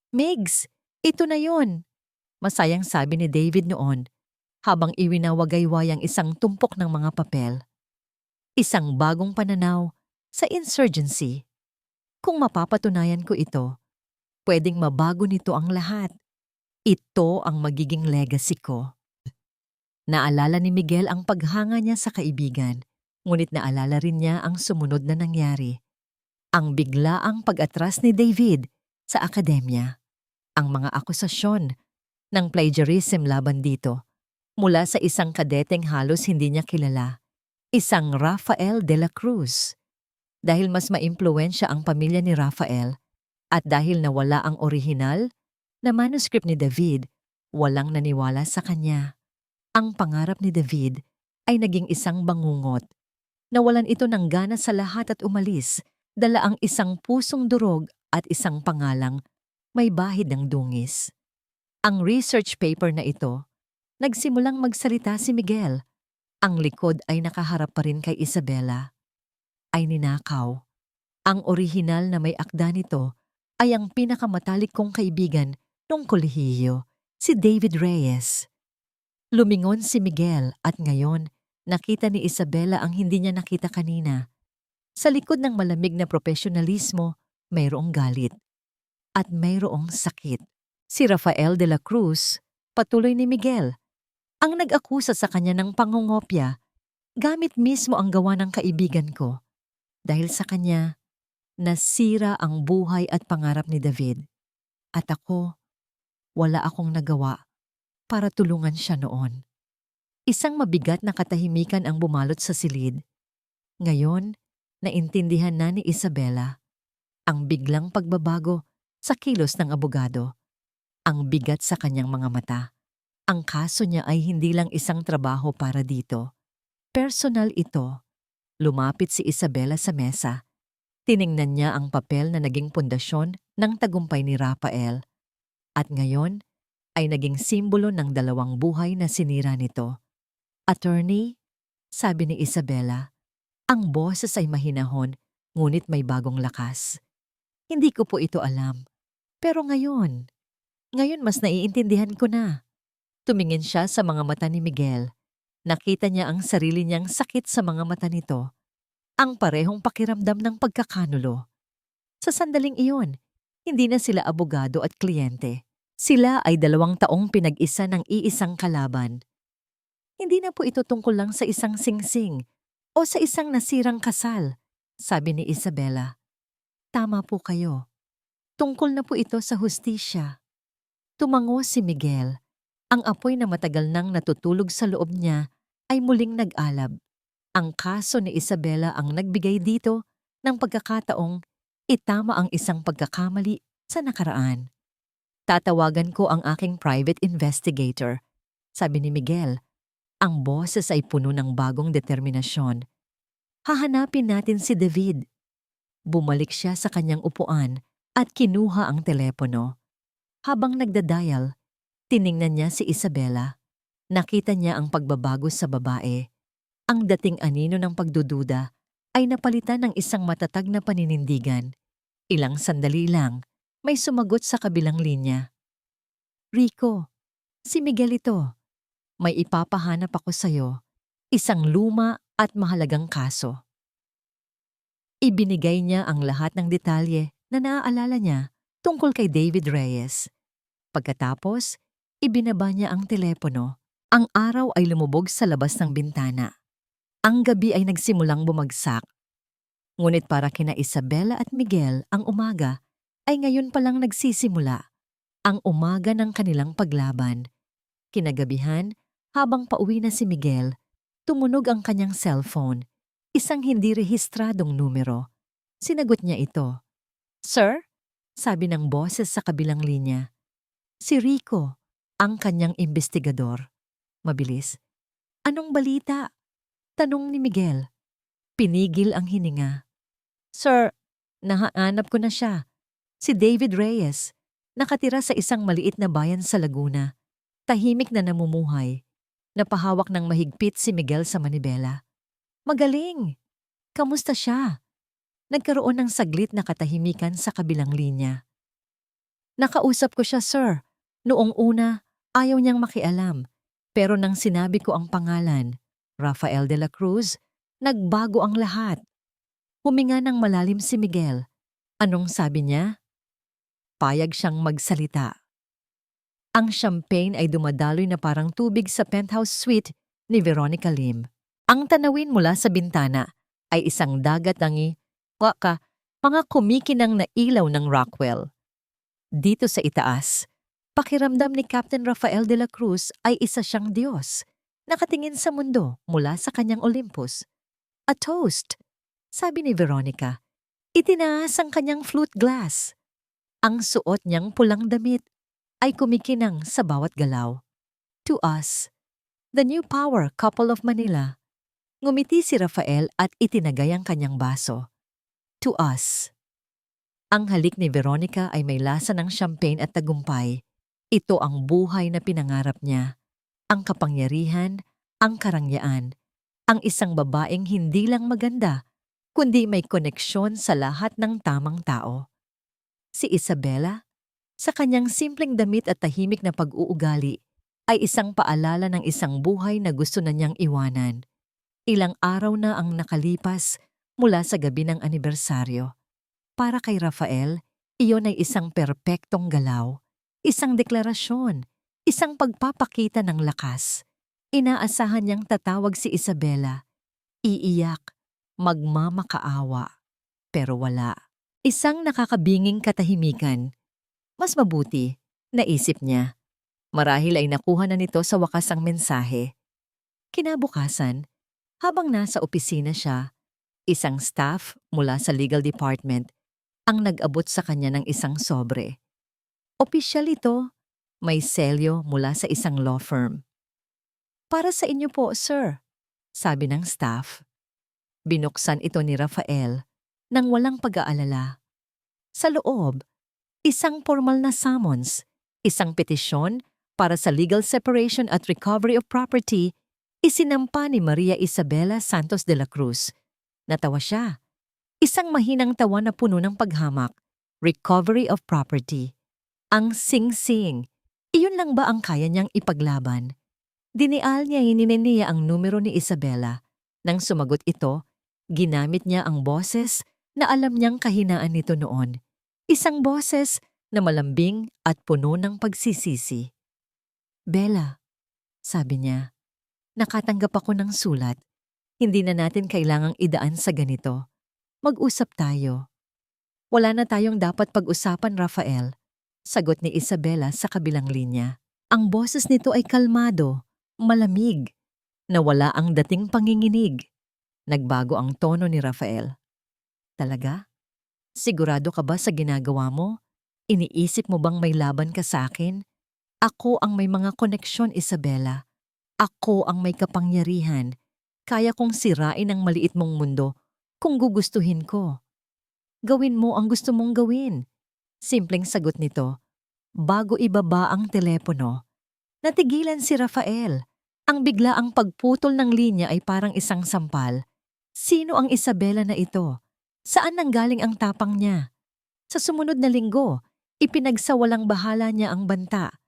Migs, ito na yon, masayang sabi ni David noon habang iwinawagay-way ang isang tumpok ng mga papel. Isang bagong pananaw sa insurgency. Kung mapapatunayan ko ito, pwedeng mabago nito ang lahat. Ito ang magiging legacy ko. Naalala ni Miguel ang paghanga niya sa kaibigan, ngunit naalala rin niya ang sumunod na nangyari. Ang biglaang pag-atras ni David sa akademya. Ang mga akusasyon ng plagiarism laban dito mula sa isang kadeteng halos hindi niya kilala, isang Rafael De La Cruz. Dahil mas maimpluwensya ang pamilya ni Rafael at dahil nawala ang orihinal na manuscript ni David, walang naniwala sa kanya. Ang pangarap ni David ay naging isang bangungot. Nawalan ito ng gana sa lahat at umalis, dala ang isang pusong durog at isang pangalang may bahid ng dungis. Ang research paper na ito, nagsimulang magsalita si Miguel. Ang likod ay nakaharap pa rin kay Isabela. Ay ninakaw. Ang orihinal na may akda nito ay ang pinakamatalik kong kaibigan nung kolehiyo, si David Reyes. Lumingon si Miguel at ngayon nakita ni Isabela ang hindi niya nakita kanina. Sa likod ng malamig na profesionalismo, mayroong galit. At mayroong sakit. Si Rafael de la Cruz, patuloy ni Miguel, ang nag-akusa sa kanya ng pangungopya, gamit mismo ang gawa ng kaibigan ko. Dahil sa kanya, nasira ang buhay at pangarap ni David. At ako, wala akong nagawa para tulungan siya noon. Isang mabigat na katahimikan ang bumalot sa silid. Ngayon, naintindihan na ni Isabela ang biglang pagbabago sa kilos ng abogado. Ang bigat sa kanyang mga mata. Ang kaso niya ay hindi lang isang trabaho para dito. Personal ito. Lumapit si Isabela sa mesa. Tiningnan niya ang papel na naging pundasyon ng tagumpay ni Rafael. At ngayon ay naging simbolo ng dalawang buhay na sinira nito. Attorney, sabi ni Isabela, ang boses ay mahinahon ngunit may bagong lakas. Hindi ko po ito alam. Pero ngayon mas naiintindihan ko na. Tumingin siya sa mga mata ni Miguel. Nakita niya ang sarili niyang sakit sa mga mata nito. Ang parehong pakiramdam ng pagkakanulo. Sa sandaling iyon, hindi na sila abogado at kliyente. Sila ay 2 taong pinag-isa ng iisang kalaban. Hindi na po ito tungkol lang sa isang singsing o sa isang nasirang kasal, sabi ni Isabela. Tama po kayo. Tungkol na po ito sa hustisya. Tumango si Miguel. Ang apoy na matagal nang natutulog sa loob niya ay muling nag-alab. Ang kaso ni Isabela ang nagbigay dito ng pagkakataong itama ang isang pagkakamali sa nakaraan. Tatawagan ko ang aking private investigator, sabi ni Miguel. Ang boses ay puno ng bagong determinasyon. Hahanapin natin si David. Bumalik siya sa kanyang upuan at kinuha ang telepono. Habang nagdadial, tiningnan niya si Isabela. Nakita niya ang pagbabago sa babae. Ang dating anino ng pagdududa ay napalitan ng isang matatag na paninindigan. Ilang sandali lang, may sumagot sa kabilang linya. Rico, si Miguel ito. May ipapahanap ako sa'yo. Isang luma at mahalagang kaso. Ibinigay niya ang lahat ng detalye na naaalala niya tungkol kay David Reyes. Pagkatapos, ibinaba niya ang telepono. Ang araw ay lumubog sa labas ng bintana. Ang gabi ay nagsimulang bumagsak. Ngunit para kina Isabela at Miguel, ang umaga ay ngayon palang nagsisimula. Ang umaga ng kanilang paglaban. Kinagabihan, habang pauwi na si Miguel, tumunog ang kanyang cellphone. Isang hindi rehistradong numero. Sinagot niya ito. Sir? Sabi ng boses sa kabilang linya. Si Rico, ang kanyang investigador. Mabilis. Anong balita? Tanong ni Miguel. Pinigil ang hininga. Sir, nahanap ko na siya. Si David Reyes. Nakatira sa isang maliit na bayan sa Laguna. Tahimik na namumuhay. Napahawak ng mahigpit si Miguel sa manibela. Magaling! Kamusta siya? Nagkaroon ng saglit na katahimikan sa kabilang linya. Nakausap ko siya, sir. Noong una, ayaw niyang makialam. Pero nang sinabi ko ang pangalan, Rafael de la Cruz, nagbago ang lahat. Huminga ng malalim si Miguel. Anong sabi niya? Payag siyang magsalita. Ang champagne ay dumadaloy na parang tubig sa penthouse suite ni Veronica Lim. Ang tanawin mula sa bintana ay isang dagat ng mga kumikinang na ilaw ng Rockwell. Dito sa itaas, pakiramdam ni Captain Rafael de la Cruz ay isa siyang Diyos, nakatingin sa mundo mula sa kanyang Olympus. A toast, sabi ni Veronica. Itinaas ang kanyang flute glass. Ang suot niyang pulang damit ay kumikinang sa bawat galaw. To us, The New Power Couple of Manila. Ngumiti si Rafael at itinagay ang kanyang baso. To us. Ang halik ni Veronica ay may lasa ng champagne at tagumpay. Ito ang buhay na pinangarap niya. Ang kapangyarihan, ang karangyaan. Ang isang babaeng hindi lang maganda, kundi may koneksyon sa lahat ng tamang tao. Si Isabela, sa kanyang simpleng damit at tahimik na pag-uugali, ay isang paalala ng isang buhay na gusto na niyang iwanan. Ilang araw na ang nakalipas mula sa gabi ng anibersaryo. Para kay Rafael, iyon ay isang perpektong galaw, isang deklarasyon, isang pagpapakita ng lakas. Inaasahan niyang tatawag si Isabela, iiyak, magmamakaawa, pero wala. Isang nakakabinging katahimikan. Mas mabuti, naisip niya. Marahil ay nakuha na nito sa wakas ang mensahe. Kinabukasan, habang nasa opisina siya, isang staff mula sa legal department ang nag-abot sa kanya ng isang sobre. Opisyal ito, may selyo mula sa isang law firm. Para sa inyo po, sir, sabi ng staff. Binuksan ito ni Rafael nang walang pag-aalala. Sa loob, isang formal na summons, isang petisyon para sa legal separation at recovery of property, isinampa ni Maria Isabela Santos de la Cruz. Natawa siya. Isang mahinang tawa na puno ng paghamak. Recovery of property. Ang sing-sing. Iyon lang ba ang kaya niyang ipaglaban? Dinial niya hininiya ang numero ni Isabela. Nang sumagot ito, ginamit niya ang boses na alam niyang kahinaan nito noon. Isang boses na malambing at puno ng pagsisisi. Bella, sabi niya, nakatanggap ako ng sulat. Hindi na natin kailangang idaan sa ganito. Mag-usap tayo. Wala na tayong dapat pag-usapan, Rafael, sagot ni Isabela sa kabilang linya. Ang boses nito ay kalmado, malamig, na wala ang dating panginginig. Nagbago ang tono ni Rafael. Talaga? Sigurado ka ba sa ginagawa mo? Iniisip mo bang may laban ka sa akin? Ako ang may mga koneksyon, Isabela. Ako ang may kapangyarihan. Kaya kong sirain ang maliit mong mundo kung gugustuhin ko. Gawin mo ang gusto mong gawin. Simpleng sagot nito. Bago ibaba ang telepono, natigilan si Rafael. Ang biglaang pagputol ng linya ay parang isang sampal. Sino ang Isabela na ito? Saan nanggaling ang tapang niya? Sa sumunod na linggo, ipinagsawalang bahala niya ang banta.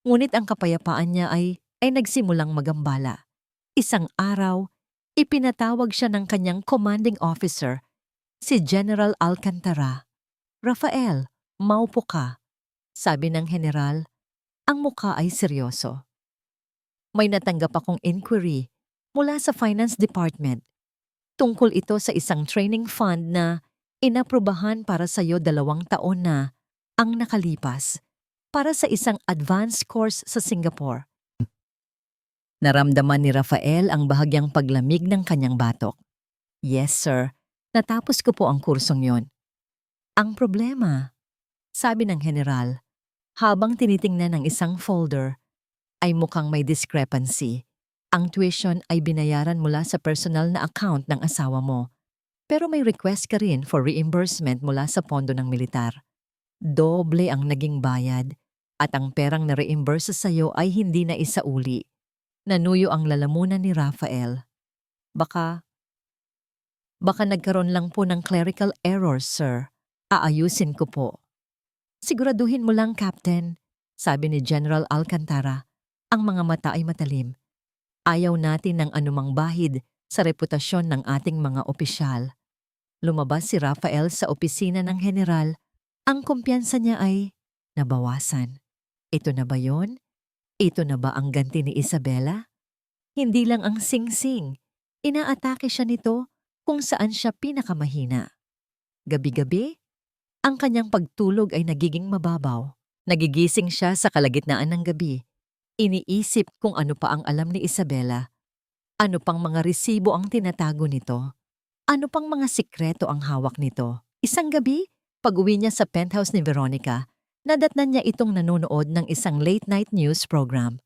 Ngunit ang kapayapaan niya ay nagsimulang magambala. Isang araw, ipinatawag siya ng kanyang commanding officer, si General Alcantara. Rafael, maupo ka. Sabi ng general, ang mukha ay seryoso. May natanggap akong inquiry mula sa finance department. Tungkol ito sa isang training fund na inaprubahan para sa iyo 2 taon na ang nakalipas para sa isang advanced course sa Singapore. Naramdaman ni Rafael ang bahagyang paglamig ng kanyang batok. Yes, sir. Natapos ko po ang kursong yon. Ang problema, sabi ng general, habang tinitingnan ng isang folder, ay mukhang may discrepancy. Ang tuition ay binayaran mula sa personal na account ng asawa mo, pero may request ka rin for reimbursement mula sa pondo ng militar. Doble ang naging bayad at ang perang na reimburse sa iyo ay hindi na isauli. Nanuyo ang lalamunan ni Rafael. Baka nagkaroon lang po ng clerical error, sir. Aayusin ko po. Siguraduhin mo lang, Captain, sabi ni General Alcantara. Ang mga mata ay matalim. Ayaw natin ng anumang bahid sa reputasyon ng ating mga opisyal. Lumabas si Rafael sa opisina ng general. Ang kumpiyansa niya ay nabawasan. Ito na ba yon? Ito na ba ang ganti ni Isabela? Hindi lang ang sing-sing. Inaatake siya nito kung saan siya pinakamahina. Gabi-gabi, ang kanyang pagtulog ay nagiging mababaw. Nagigising siya sa kalagitnaan ng gabi. Iniisip kung ano pa ang alam ni Isabela. Ano pang mga resibo ang tinatago nito? Ano pang mga sikreto ang hawak nito? Isang gabi, pag-uwi niya sa penthouse ni Veronica, nadatnan niya itong nanonood ng isang late-night news program.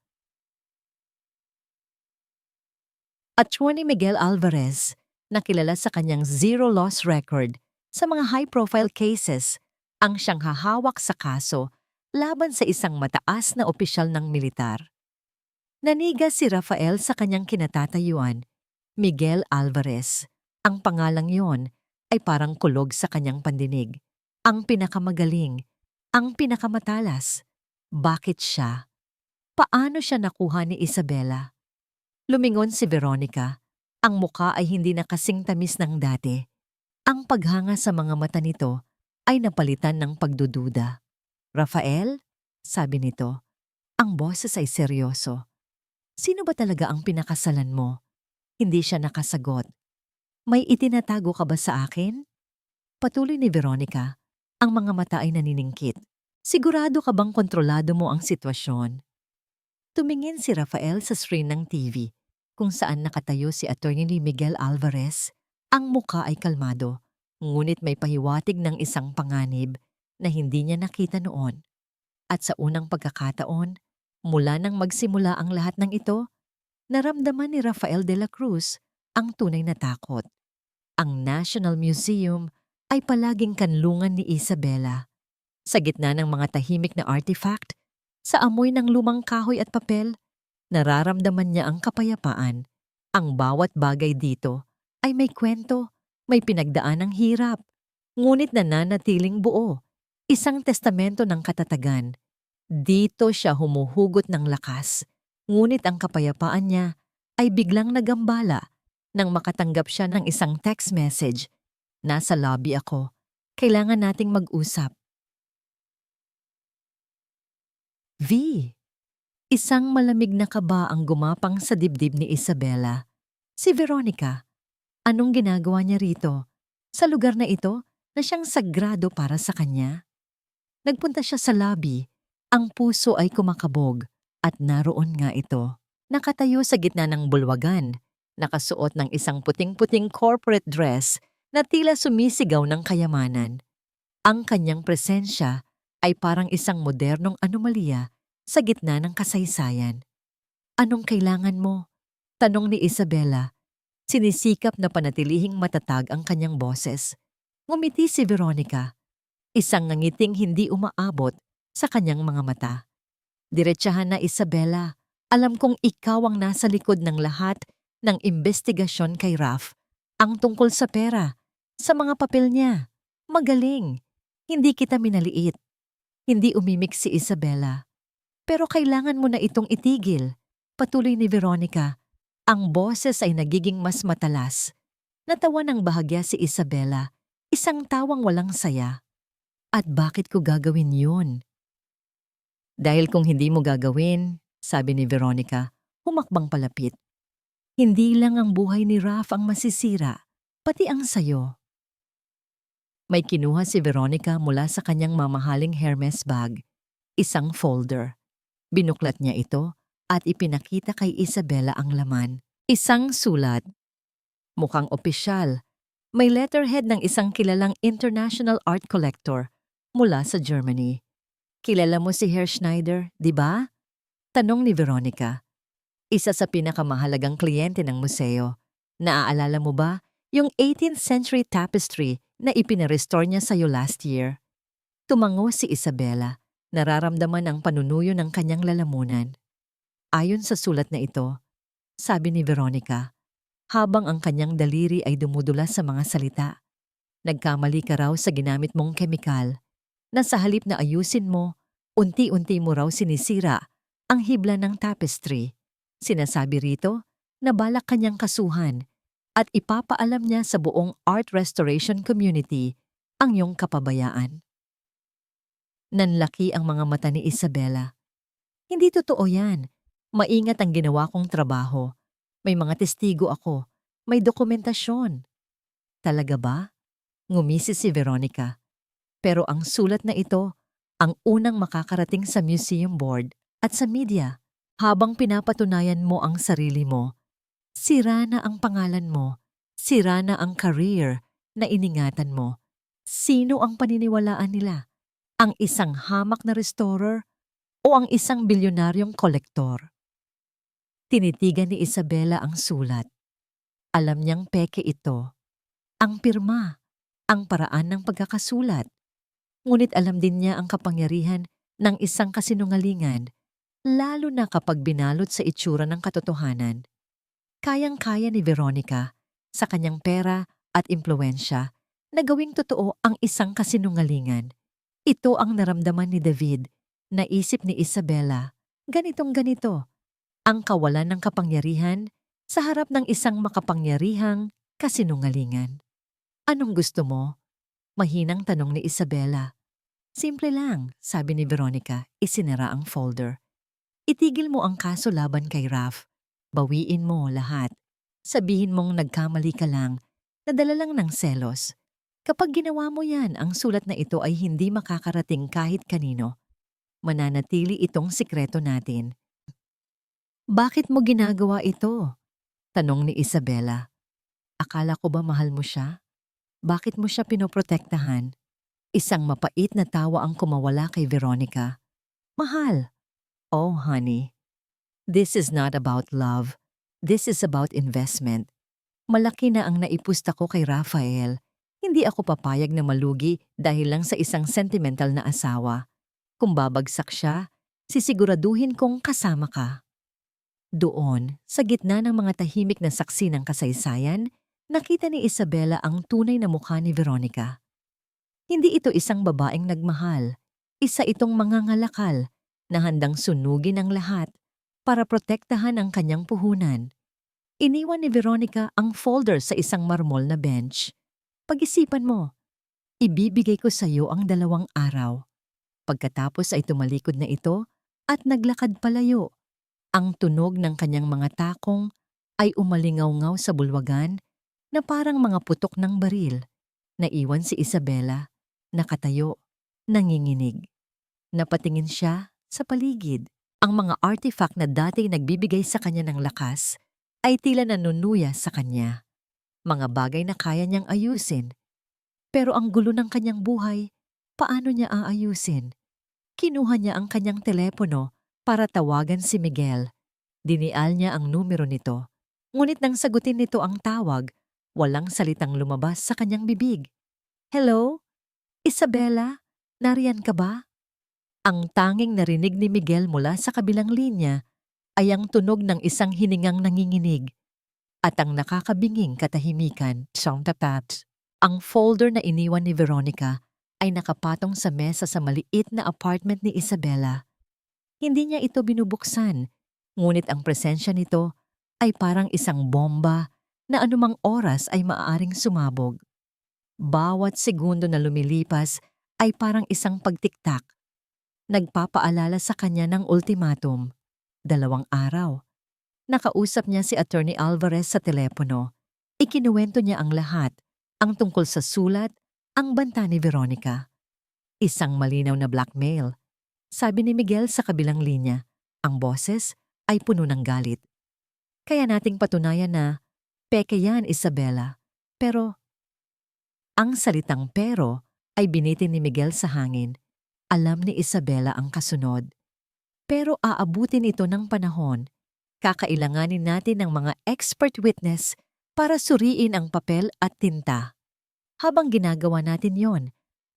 Attorney Miguel Alvarez, na kilala sa kanyang zero loss record sa mga high-profile cases, ang siyang hahawak sa kaso laban sa isang mataas na opisyal ng militar. Naniga si Rafael sa kanyang kinatatayuan, Miguel Alvarez. Ang pangalang yon ay parang kulog sa kanyang pandinig. Ang pinakamagaling, ang pinakamatalas. Bakit siya? Paano siya nakuha ni Isabela? Lumingon si Veronica. Ang muka ay hindi na kasing tamis ng dati. Ang paghanga sa mga mata nito ay napalitan ng pagdududa. Rafael? Sabi nito. Ang boses ay seryoso. Sino ba talaga ang pinakasalan mo? Hindi siya nakasagot. May itinatago ka ba sa akin? Patuloy ni Veronica. Ang mga mata ay naniningkit. Sigurado ka bang kontrolado mo ang sitwasyon? Tumingin si Rafael sa screen ng TV, kung saan nakatayo si Attorney Miguel Alvarez. Ang muka ay kalmado, ngunit may pahiwatig ng isang panganib na hindi niya nakita noon. At sa unang pagkakataon, mula nang magsimula ang lahat ng ito, naramdaman ni Rafael de la Cruz ang tunay na takot. Ang National Museum ay palaging kanlungan ni Isabela. Sa gitna ng mga tahimik na artifact, sa amoy ng lumang kahoy at papel, nararamdaman niya ang kapayapaan. Ang bawat bagay dito ay may kwento, may pinagdaan ng hirap, ngunit nananatiling buo. Isang testamento ng katatagan. Dito siya humuhugot ng lakas, ngunit ang kapayapaan niya ay biglang nagambala nang makatanggap siya ng isang text message. Nasa lobby ako. Kailangan nating mag-usap. V. Isang malamig na kaba ang gumapang sa dibdib ni Isabela. Si Veronica. Anong ginagawa niya rito? Sa lugar na ito na siyang sagrado para sa kanya? Nagpunta siya sa lobby. Ang puso ay kumakabog at naroon nga ito. Nakatayo sa gitna ng bulwagan. Nakasuot ng isang puting-puting corporate dress na tila sumisigaw ng kayamanan. Ang kanyang presensya ay parang isang modernong anomalya sa gitna ng kasaysayan. Anong kailangan mo? Tanong ni Isabela. Sinisikap na panatilihing matatag ang kanyang boses. Ngumiti si Veronica. Isang ngangiting hindi umaabot sa kanyang mga mata. Diretsahan na Isabela. Alam kong ikaw ang nasa likod ng lahat ng investigasyon kay Raf. Ang tungkol sa pera, sa mga papel niya. Magaling. Hindi kita minaliit. Hindi umimik si Isabela. Pero kailangan mo na itong itigil. Patuloy ni Veronica. Ang boses ay nagiging mas matalas. Natawa ng bahagya si Isabela. Isang tawang walang saya. At bakit ko gagawin yun? Dahil kung hindi mo gagawin, sabi ni Veronica, humakbang palapit. Hindi lang ang buhay ni Raf ang masisira, pati ang sayo. May kinuha si Veronica mula sa kanyang mamahaling Hermes bag, isang folder. Binuklat niya ito at ipinakita kay Isabela ang laman. Isang sulat. Mukhang opisyal. May letterhead ng isang kilalang international art collector mula sa Germany. Kilala mo si Herr Schneider, di ba? Tanong ni Veronica. Isa sa pinakamahalagang kliyente ng museo. Naaalala mo ba yung 18th century tapestry na ipinarestore niya sa'yo last year? Tumango si Isabela. Nararamdaman ang panunuyo ng kanyang lalamunan. Ayon sa sulat na ito, sabi ni Veronica, habang ang kanyang daliri ay dumudulas sa mga salita. Nagkamali ka raw sa ginamit mong kemikal, na sa halip na ayusin mo, unti-unti mo raw sinisira ang hibla ng tapestry. Sinasabi rito na balak kanyang kasuhan at ipapaalam niya sa buong art restoration community ang iyong kapabayaan. Nanlaki ang mga mata ni Isabela. Hindi totoo yan. Maingat ang ginawa kong trabaho. May mga testigo ako. May dokumentasyon. Talaga ba? Ngumisi si Veronica. Pero ang sulat na ito, ang unang makakarating sa museum board at sa media. Habang pinapatunayan mo ang sarili mo, sira na ang pangalan mo, sira na ang career na iningatan mo. Sino ang paniniwalaan nila? Ang isang hamak na restorer o ang isang bilyonaryong kolektor? Tinitigan ni Isabela ang sulat. Alam niyang peke ito. Ang pirma, ang paraan ng pagkakasulat. Ngunit alam din niya ang kapangyarihan ng isang kasinungalingan, lalo na kapag binalot sa itsura ng katotohanan. Kayang-kaya ni Veronica, sa kanyang pera at impluensya, na gawing totoo ang isang kasinungalingan. Ito ang naramdaman ni David, naisip ni Isabela, ganitong ganito, ang kawalan ng kapangyarihan sa harap ng isang makapangyarihang kasinungalingan. Anong gusto mo? Mahinang tanong ni Isabela. Simple lang, sabi ni Veronica, isinara ang folder. Itigil mo ang kaso laban kay Raf. Bawiin mo lahat. Sabihin mong nagkamali ka lang, nadala lang ng selos. Kapag ginawa mo yan, ang sulat na ito ay hindi makakarating kahit kanino. Mananatili itong sikreto natin. Bakit mo ginagawa ito? Tanong ni Isabela. Akala ko ba mahal mo siya? Bakit mo siya pinoprotektahan? Isang mapait na tawa ang kumawala kay Veronica. Mahal. Oh, honey. This is not about love. This is about investment. Malaki na ang naipusta ko kay Rafael. Hindi ako papayag na malugi dahil lang sa isang sentimental na asawa. Kung babagsak siya, sisiguraduhin kong kasama ka. Doon, sa gitna ng mga tahimik na saksi ng kasaysayan, nakita ni Isabela ang tunay na mukha ni Veronica. Hindi ito isang babaeng nagmahal. Isa itong mangangalakal na handang sunugin ang lahat para protektahan ang kanyang puhunan. Iniwan ni Veronica ang folder sa isang marmol na bench. Pag-isipan mo, ibibigay ko sa iyo ang 2 araw. Pagkatapos ay tumalikod na ito at naglakad palayo. Ang tunog ng kanyang mga takong ay umalingaw-ngaw sa bulwagan na parang mga putok ng baril. Naiwan si Isabela, nakatayo, nanginginig. Napatingin siya sa paligid. Ang mga artifact na dati nagbibigay sa kanya ng lakas ay tila nanunuya sa kanya. Mga bagay na kaya niyang ayusin. Pero ang gulo ng kanyang buhay, paano niya aayusin? Kinuha niya ang kanyang telepono para tawagan si Miguel. Dinial niya ang numero nito. Ngunit nang sagutin nito ang tawag, walang salitang lumabas sa kanyang bibig. Hello? Isabela? Nariyan ka ba? Ang tanging narinig ni Miguel mula sa kabilang linya ay ang tunog ng isang hiningang nanginginig at ang nakakabinging katahimikan. Soundtapat. Ang folder na iniwan ni Veronica ay nakapatong sa mesa sa maliit na apartment ni Isabela. Hindi niya ito binubuksan, ngunit ang presensya nito ay parang isang bomba na anumang oras ay maaaring sumabog. Bawat segundo na lumilipas ay parang isang pagtiktak. Nagpapaalala sa kanya ng ultimatum. 2 araw. Nakausap niya si Attorney Alvarez sa telepono. Ikinuwento niya ang lahat, ang tungkol sa sulat, ang banta ni Veronica. Isang malinaw na blackmail. Sabi ni Miguel sa kabilang linya, ang boses ay puno ng galit. Kaya nating patunayan na, peke yan, Isabela. Pero, ang salitang pero ay binitin ni Miguel sa hangin. Alam ni Isabela ang kasunod. Pero aabutin ito ng panahon. Kakailanganin natin ng mga expert witness para suriin ang papel at tinta. Habang ginagawa natin yon,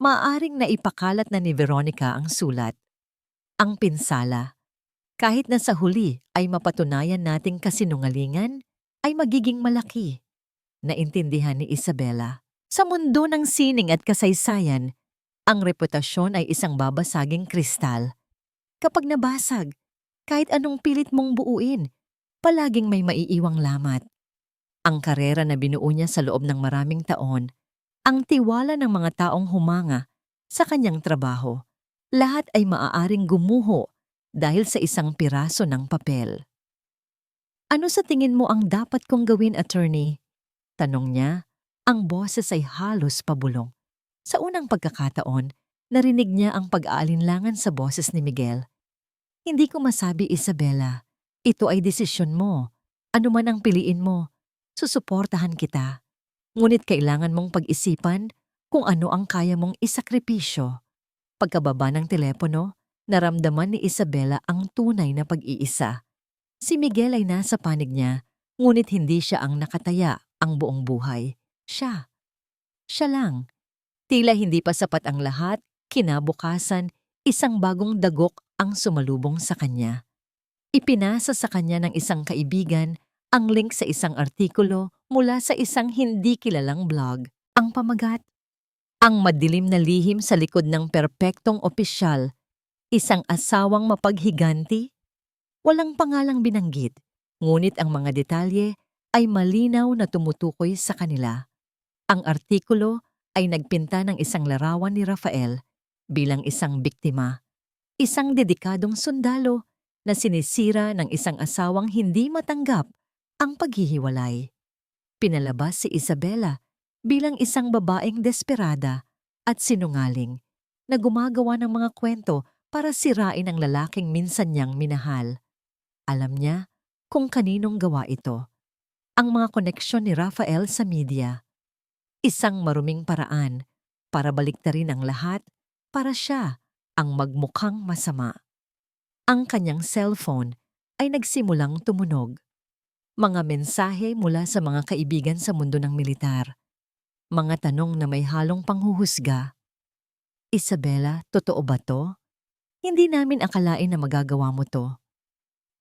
maaaring naipakalat na ni Veronica ang sulat. Ang pinsala, kahit na sa huli ay mapatunayan nating kasinungalingan, ay magiging malaki. Naintindihan ni Isabela. Sa mundo ng sining at kasaysayan, ang reputasyon ay isang babasaging kristal. Kapag nabasag, kahit anong pilit mong buuin, palaging may maiiwang lamat. Ang karera na binuo niya sa loob ng maraming taon, ang tiwala ng mga taong humanga sa kanyang trabaho, lahat ay maaaring gumuho dahil sa isang piraso ng papel. Ano sa tingin mo ang dapat kong gawin, attorney? Tanong niya, ang boses ay halos pabulong. Sa unang pagkakataon, narinig niya ang pag-aalinlangan sa boses ni Miguel. Hindi ko masabi, Isabela. Ito ay desisyon mo. Ano man ang piliin mo, susuportahan kita. Ngunit kailangan mong pag-isipan kung ano ang kaya mong isakripisyo. Pagkababa ng telepono, naramdaman ni Isabela ang tunay na pag-iisa. Si Miguel ay nasa panig niya, Ngunit hindi siya ang nakataya ang buong buhay. Siya. Siya lang. Tila hindi pa sapat ang lahat, kinabukasan, isang bagong dagok ang sumalubong sa kanya. Ipinasa sa kanya ng isang kaibigan ang link sa isang artikulo mula sa isang hindi kilalang blog. Ang pamagat, ang madilim na lihim sa likod ng perpektong opisyal, isang asawang mapaghiganti. Walang pangalang binanggit, ngunit ang mga detalye ay malinaw na tumutukoy sa kanila. Ang artikulo ay nagpinta ng isang larawan ni Rafael bilang isang biktima, isang dedikadong sundalo na sinisira ng isang asawang hindi matanggap ang paghihiwalay. Pinalabas si Isabela bilang isang babaeng desperada at sinungaling na gumagawa ng mga kwento para sirain ang lalaking minsan niyang minahal. Alam niya kung kaninong gawa ito. Ang mga koneksyon ni Rafael sa media. Isang maruming paraan para baliktarin ang lahat para siya ang magmukhang masama. Ang kanyang cellphone ay nagsimulang tumunog. Mga mensahe mula sa mga kaibigan sa mundo ng militar. Mga tanong na may halong panghuhusga. Isabela, totoo ba to? Hindi namin akalain na magagawa mo to.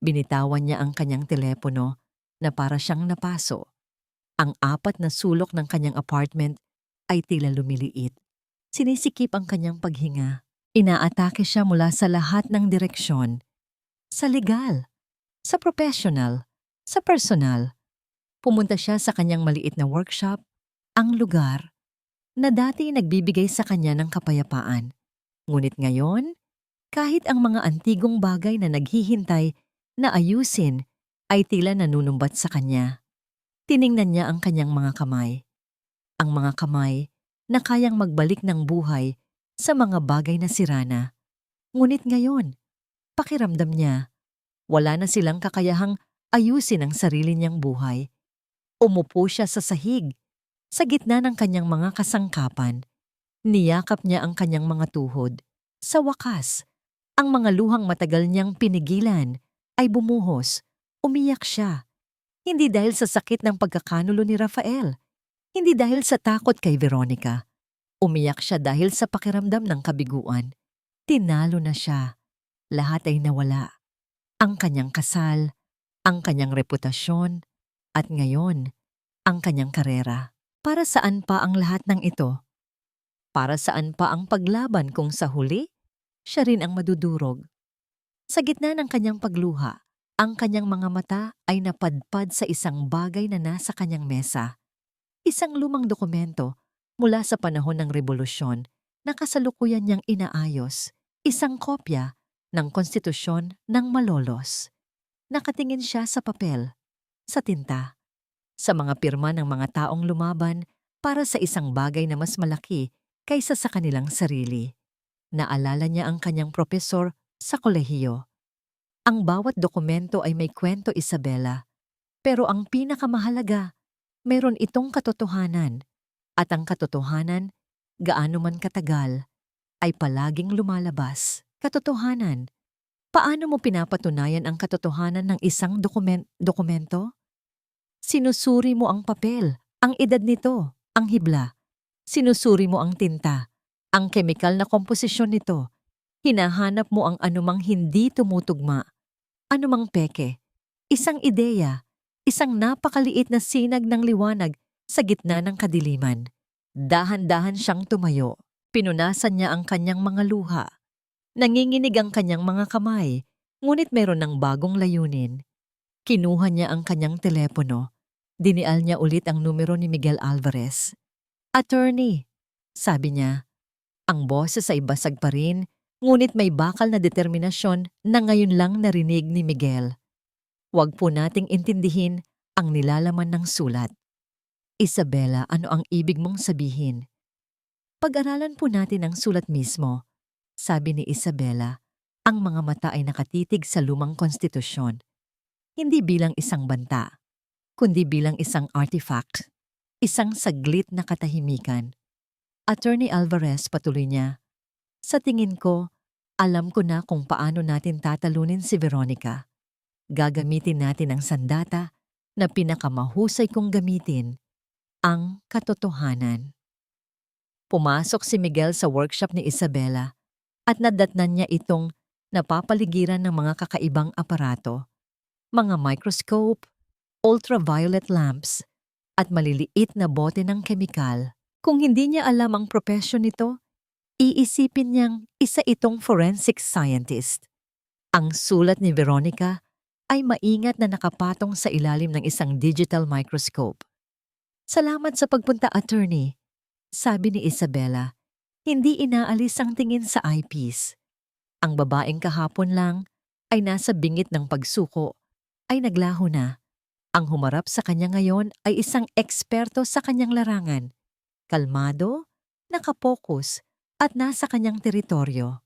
Binitawan niya ang kanyang telepono na para siyang napaso. Ang 4 na sulok ng kanyang apartment ay tila lumiliit. Sinisikip ang kanyang paghinga. Inaatake siya mula sa lahat ng direksyon. Sa legal, sa professional, sa personal. Pumunta siya sa kanyang maliit na workshop, ang lugar na dati nagbibigay sa kanya ng kapayapaan. Ngunit ngayon, kahit ang mga antigong bagay na naghihintay na ayusin ay tila nanunumbat sa kanya. Tiningnan niya ang kanyang mga kamay. Ang mga kamay na kayang magbalik ng buhay sa mga bagay na sirana. Ngunit ngayon, pakiramdam niya, wala na silang kakayahang ayusin ang sarili niyang buhay. Umupo siya sa sahig, sa gitna ng kanyang mga kasangkapan. Niyakap niya ang kanyang mga tuhod. Sa wakas, ang mga luhang matagal niyang pinigilan ay bumuhos. Umiyak siya. Hindi dahil sa sakit ng pagkakanulo ni Rafael. Hindi dahil sa takot kay Veronica. Umiyak siya dahil sa pakiramdam ng kabiguan. Tinalo na siya. Lahat ay nawala. Ang kanyang kasal, ang kanyang reputasyon, at ngayon, ang kanyang karera. Para saan pa ang lahat ng ito? Para saan pa ang paglaban kung sa huli, siya rin ang madudurog? Sa gitna ng kanyang pagluha, ang kanyang mga mata ay napadpad sa isang bagay na nasa kanyang mesa. Isang lumang dokumento mula sa panahon ng Rebolusyon na kasalukuyan niyang inaayos. Isang kopya ng konstitusyon ng Malolos. Nakatingin siya sa papel, sa tinta, sa mga pirma ng mga taong lumaban para sa isang bagay na mas malaki kaysa sa kanilang sarili. Naalala niya ang kanyang propesor sa kolehiyo. Ang bawat dokumento ay may kwento, Isabela. Pero ang pinakamahalaga, meron itong katotohanan. At ang katotohanan, gaano man katagal, ay palaging lumalabas. Katotohanan. Paano mo pinapatunayan ang katotohanan ng isang dokumento? Sinusuri mo ang papel, ang edad nito, ang hibla. Sinusuri mo ang tinta, ang kemikal na komposisyon nito. Hinahanap mo ang anumang hindi tumutugma, anumang peke, isang ideya, isang napakaliit na sinag ng liwanag sa gitna ng kadiliman. Dahan-dahan siyang tumayo. Pinunasan niya ang kanyang mga luha. Nanginginig ang kanyang mga kamay, ngunit meron ng bagong layunin. Kinuha niya ang kanyang telepono. Dinial niya ulit ang numero ni Miguel Alvarez. "Attorney," sabi niya. Ang boses ay basag pa rin, ngunit may bakal na determinasyon na ngayon lang narinig ni Miguel. Huwag po nating intindihin ang nilalaman ng sulat. Isabela, ano ang ibig mong sabihin? Pag-aralan po natin ang sulat mismo, sabi ni Isabela. Ang mga mata ay nakatitig sa lumang konstitusyon. Hindi bilang isang banta, kundi bilang isang artifact, isang saglit na katahimikan. Attorney Alvarez, patuloy niya, sa tingin ko, alam ko na kung paano natin tatalunin si Veronica. Gagamitin natin ang sandata na pinakamahusay kong gamitin ang katotohanan. Pumasok si Miguel sa workshop ni Isabela at nadatnan niya itong napapaligiran ng mga kakaibang aparato, mga microscope, ultraviolet lamps, at maliliit na bote ng kemikal. Kung hindi niya alam ang propesyon nito, iisipin niyang isa itong forensic scientist. Ang sulat ni Veronica ay maingat na nakapatong sa ilalim ng isang digital microscope. "Salamat sa pagpunta, attorney," sabi ni Isabela. Hindi inaalis ang tingin sa eyepiece. Ang babaeng kahapon lang ay nasa bingit ng pagsuko ay naglaho na. Ang humarap sa kanya ngayon ay isang eksperto sa kanyang larangan. Kalmado, nakapokus, at nasa kanyang teritoryo.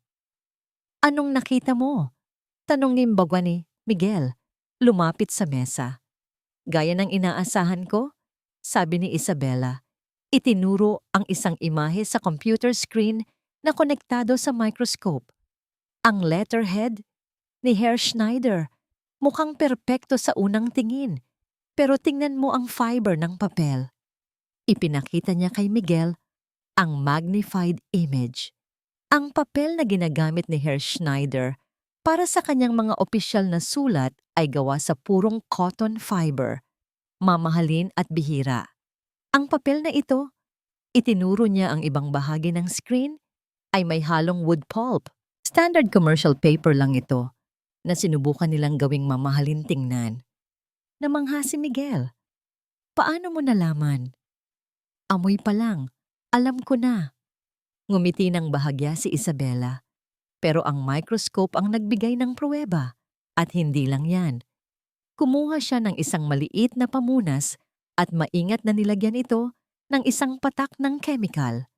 "Anong nakita mo?" tanong ni Mbagwa ni Miguel, lumapit sa mesa. "Gaya ng inaasahan ko," sabi ni Isabela. Itinuro ang isang imahe sa computer screen na konektado sa microscope. Ang letterhead ni Herr Schneider mukhang perpekto sa unang tingin, pero tingnan mo ang fiber ng papel. Ipinakita niya kay Miguel ang magnified image. Ang papel na ginagamit ni Herr Schneider para sa kanyang mga opisyal na sulat ay gawa sa purong cotton fiber, mamahalin at bihira. Ang papel na ito, itinuro niya ang ibang bahagi ng screen, ay may halong wood pulp. Standard commercial paper lang ito na sinubukan nilang gawing mamahalin tingnan. Namangha si Miguel. "Paano mo nalaman?" "Amoy pa lang. Alam ko na." Ngumiti ng bahagya si Isabela. Pero ang microscope ang nagbigay ng pruweba. At hindi lang yan. Kumuha siya ng isang maliit na pamunas at maingat na nilagyan ito ng isang patak ng chemical.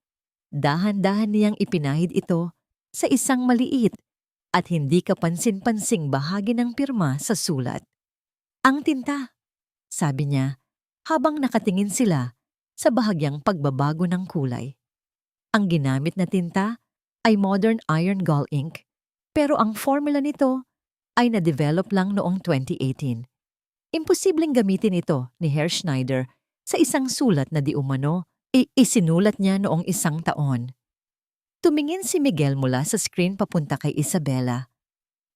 Dahan-dahan niyang ipinahid ito sa isang maliit at hindi kapansin-pansing bahagi ng pirma sa sulat. "Ang tinta," sabi niya habang nakatingin sila sa bahagyang pagbabago ng kulay. Ang ginamit na tinta ay modern iron gall ink, pero ang formula nito ay na-develop lang noong 2018. Imposibleng gamitin ito ni Herr Schneider sa isang sulat na di umano isinulat niya noong 1 taon. Tumingin si Miguel mula sa screen papunta kay Isabela.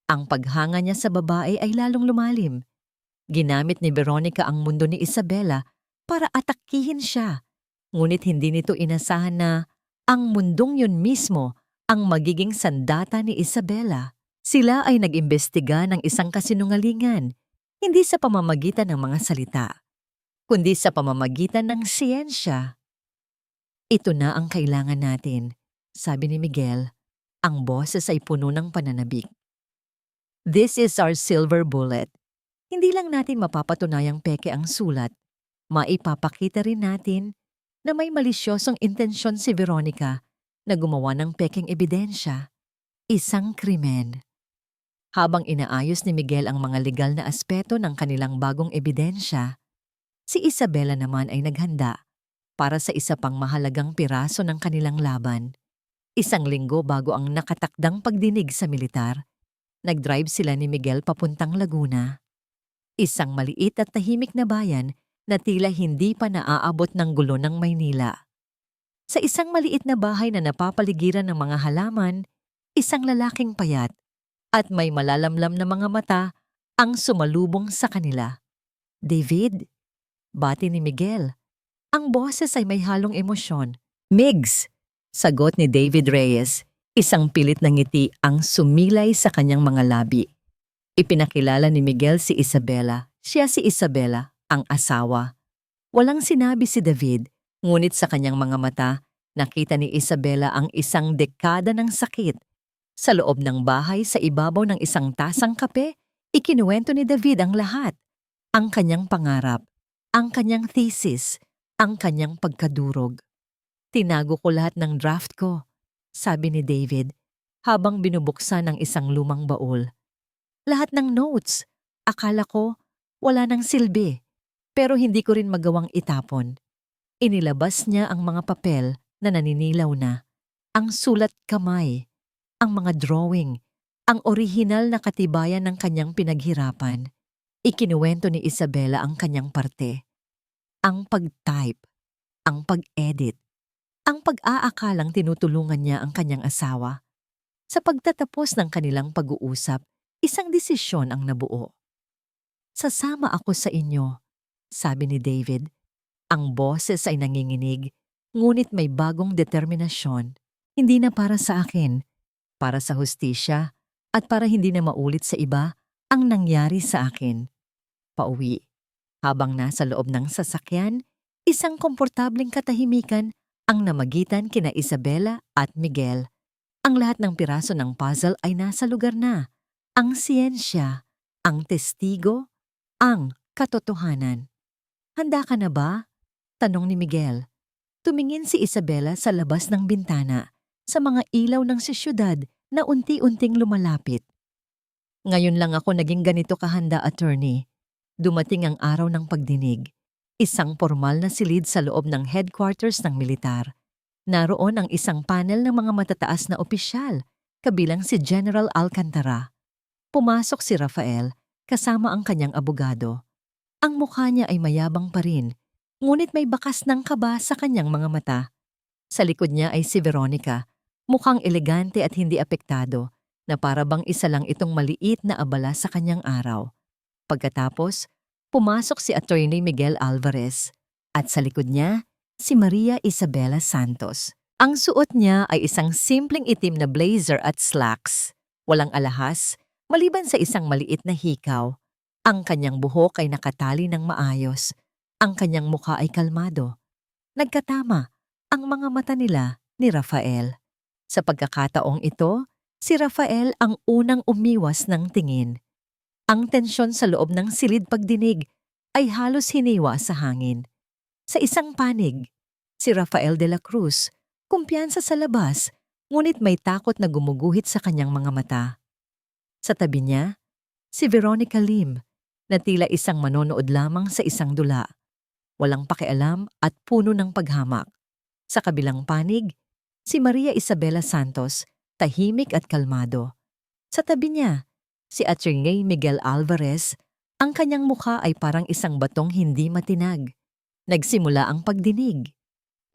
Ang paghanga niya sa babae ay lalong lumalim. Ginamit ni Veronica ang mundo ni Isabela para atakihin siya, ngunit hindi nito inasahan na ang mundong yun mismo ang magiging sandata ni Isabela. Sila ay nag-imbestiga ng isang kasinungalingan, hindi sa pamamagitan ng mga salita, kundi sa pamamagitan ng siyensya. "Ito na ang kailangan natin," sabi ni Miguel. Ang boses ay puno ng pananabik. "This is our silver bullet. Hindi lang natin mapapatunayang peke ang sulat, maipapakita rin natin na may malisyosong intensyon si Veronica na gumawa ng pekeng ebidensya. Isang krimen." Habang inaayos ni Miguel ang mga legal na aspeto ng kanilang bagong ebidensya, si Isabela naman ay naghanda para sa isa pang mahalagang piraso ng kanilang laban. 1 linggo bago ang nakatakdang pagdinig sa militar, nag-drive sila ni Miguel papuntang Laguna. Isang maliit at tahimik na bayan na tila hindi pa naaabot ng gulo ng Maynila. Sa isang maliit na bahay na napapaligiran ng mga halaman, isang lalaking payat at may malalamlam na mga mata ang sumalubong sa kanila. "David," bati ni Miguel. Ang boses ay may halong emosyon. "Migs," sagot ni David Reyes, isang pilit na ngiti ang sumilay sa kanyang mga labi. Ipinakilala ni Miguel si Isabela. Siya si Isabela, ang asawa. Walang sinabi si David, ngunit sa kanyang mga mata, nakita ni Isabela ang isang dekada ng sakit. Sa loob ng bahay sa ibabaw ng isang tasang kape, ikinuwento ni David ang lahat. Ang kanyang pangarap, ang kanyang thesis, ang kanyang pagkadurog. "Tinago ko lahat ng draft ko," sabi ni David, habang binubuksan ang isang lumang baul. "Lahat ng notes. Akala ko wala nang silbi, pero hindi ko rin magawang itapon." Inilabas niya ang mga papel na naninilaw na, ang sulat kamay, ang mga drawing, ang orihinal na katibayan ng kanyang pinaghirapan. Ikinuwento ni Isabela ang kanyang parte. Ang pag-type, ang pag-edit, ang pag-aakalang tinutulungan niya ang kanyang asawa. Sa pagtatapos ng kanilang pag-uusap, isang desisyon ang nabuo. Sasama ako sa inyo, sabi ni David. Ang boses ay nanginginig, ngunit may bagong determinasyon. Hindi na para sa akin, para sa hustisya, at para hindi na maulit sa iba ang nangyari sa akin. Pauwi. Habang nasa loob ng sasakyan, isang komportableng katahimikan ang namagitan kina Isabela at Miguel. Ang lahat ng piraso ng puzzle ay nasa lugar na. Ang siyensya, ang testigo, ang katotohanan. Handa ka na ba? Tanong ni Miguel. Tumingin si Isabela sa labas ng bintana, sa mga ilaw ng siyudad na unti-unting lumalapit. Ngayon lang ako naging ganito kahanda, attorney. Dumating ang araw ng pagdinig. Isang formal na silid sa loob ng headquarters ng militar. Naroon ang isang panel ng mga matataas na opisyal, kabilang si General Alcantara. Pumasok si Rafael, kasama ang kanyang abogado. Ang mukha niya ay mayabang pa rin, ngunit may bakas ng kaba sa kanyang mga mata. Sa likod niya ay si Veronica, mukhang elegante at hindi apektado, na para bang isa lang itong maliit na abala sa kanyang araw. Pagkatapos, pumasok si Attorney Miguel Alvarez at sa likod niya, si Maria Isabela Santos. Ang suot niya ay isang simpleng itim na blazer at slacks. Walang alahas, maliban sa isang maliit na hikaw. Ang kanyang buhok ay nakatali ng maayos. Ang kanyang mukha ay kalmado. Nagkatama ang mga mata nila ni Rafael. Sa pagkakataong ito, si Rafael ang unang umiwas ng tingin. Ang tensyon sa loob ng silid pagdinig ay halos hiniwa sa hangin. Sa isang panig, si Rafael de la Cruz, kumpiyansa sa labas, ngunit may takot na gumuguhit sa kanyang mga mata. Sa tabi niya, si Veronica Lim, na tila isang manonood lamang sa isang dula. Walang pakialam at puno ng paghamak. Sa kabilang panig, si Maria Isabela Santos, tahimik at kalmado. Sa tabi niya, si Attorney Miguel Alvarez, ang kanyang mukha ay parang isang batong hindi matinag. Nagsimula ang pagdinig.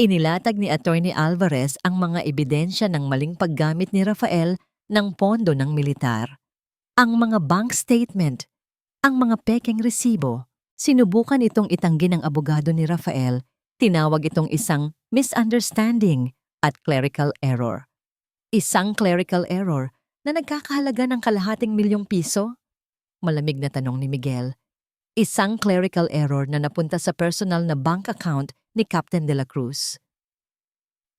Inilatag ni Attorney Alvarez ang mga ebidensya ng maling paggamit ni Rafael ng pondo ng militar. Ang mga bank statement, ang mga pekeng resibo. Sinubukan itong itanggi ng abogado ni Rafael. Tinawag itong isang misunderstanding at clerical error. Isang clerical error na nagkakahalaga ng ₱250,000? Malamig na tanong ni Miguel. Isang clerical error na napunta sa personal na bank account ni Captain de la Cruz.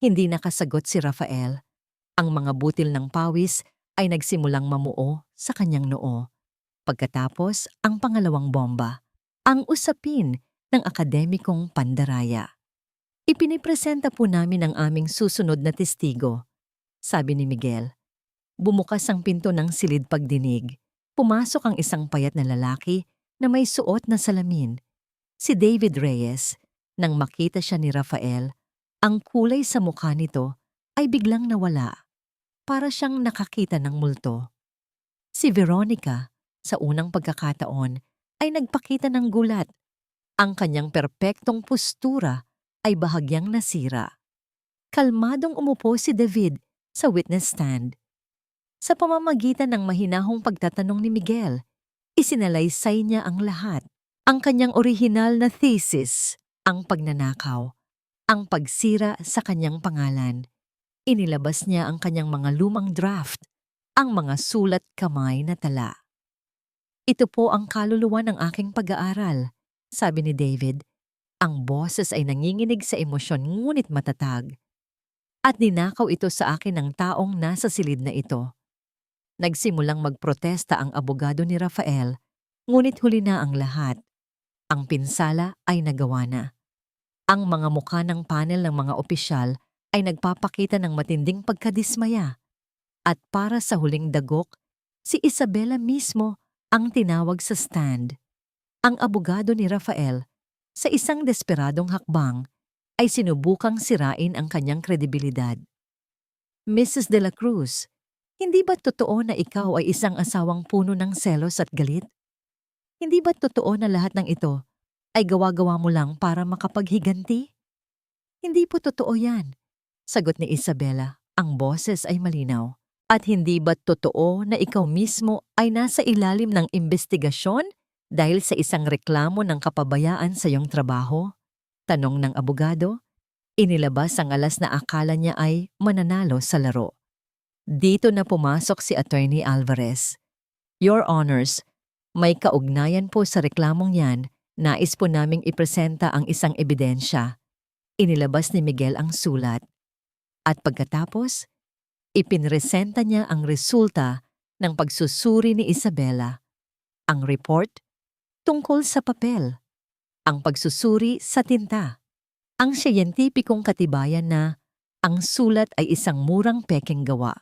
Hindi nakasagot si Rafael. Ang mga butil ng pawis ay nagsimulang mamuo sa kanyang noo. Pagkatapos, ang pangalawang bomba, ang usapin ng akademikong pandaraya. Ipinipresenta po namin ang aming susunod na testigo, sabi ni Miguel. Bumukas ang pinto ng silid pagdinig. Pumasok ang isang payat na lalaki na may suot na salamin. Si David Reyes. Nang makita siya ni Rafael, ang kulay sa mukha nito ay biglang nawala. Para siyang nakakita ng multo. Si Veronica, sa unang pagkakataon, ay nagpakita ng gulat. Ang kanyang perpektong postura ay bahagyang nasira. Kalmadong umupo si David sa witness stand. Sa pamamagitan ng mahinahong pagtatanong ni Miguel, isinalaysay niya ang lahat. Ang kanyang orihinal na thesis, ang pagnanakaw, ang pagsira sa kanyang pangalan. Inilabas niya ang kanyang mga lumang draft, ang mga sulat kamay na tala. Ito po ang kaluluwa ng aking pag-aaral, sabi ni David. Ang boses ay nanginginig sa emosyon ngunit matatag. At ninakaw ito sa akin ng taong nasa silid na ito. Nagsimulang magprotesta ang abogado ni Rafael, ngunit huli na ang lahat. Ang pinsala ay nagawa na. Ang mga mukha ng panel ng mga opisyal ay nagpapakita ng matinding pagkadismaya. At para sa huling dagok, si Isabela mismo ang tinawag sa stand. Ang abogado ni Rafael, sa isang desperadong hakbang, ay sinubukang sirain ang kanyang kredibilidad. Mrs. de la Cruz, hindi ba totoo na ikaw ay isang asawang puno ng selos at galit? Hindi ba totoo na lahat ng ito ay gawa-gawa mo lang para makapaghiganti? Hindi po totoo yan, sagot ni Isabela. Ang boses ay malinaw. At hindi ba totoo na ikaw mismo ay nasa ilalim ng investigasyon dahil sa isang reklamo ng kapabayaan sa iyong trabaho? Tanong ng abogado. Inilabas ang alas na akala niya ay mananalo sa laro. Dito na pumasok si Attorney Alvarez. Your Honors, may kaugnayan po sa reklamong yan. Nais po naming ipresenta ang isang ebidensya. Inilabas ni Miguel ang sulat. At pagkatapos, ipinresenta niya ang resulta ng pagsusuri ni Isabela. Ang report tungkol sa papel. Ang pagsusuri sa tinta. Ang siyentipikong katibayan na ang sulat ay isang murang pekeng gawa.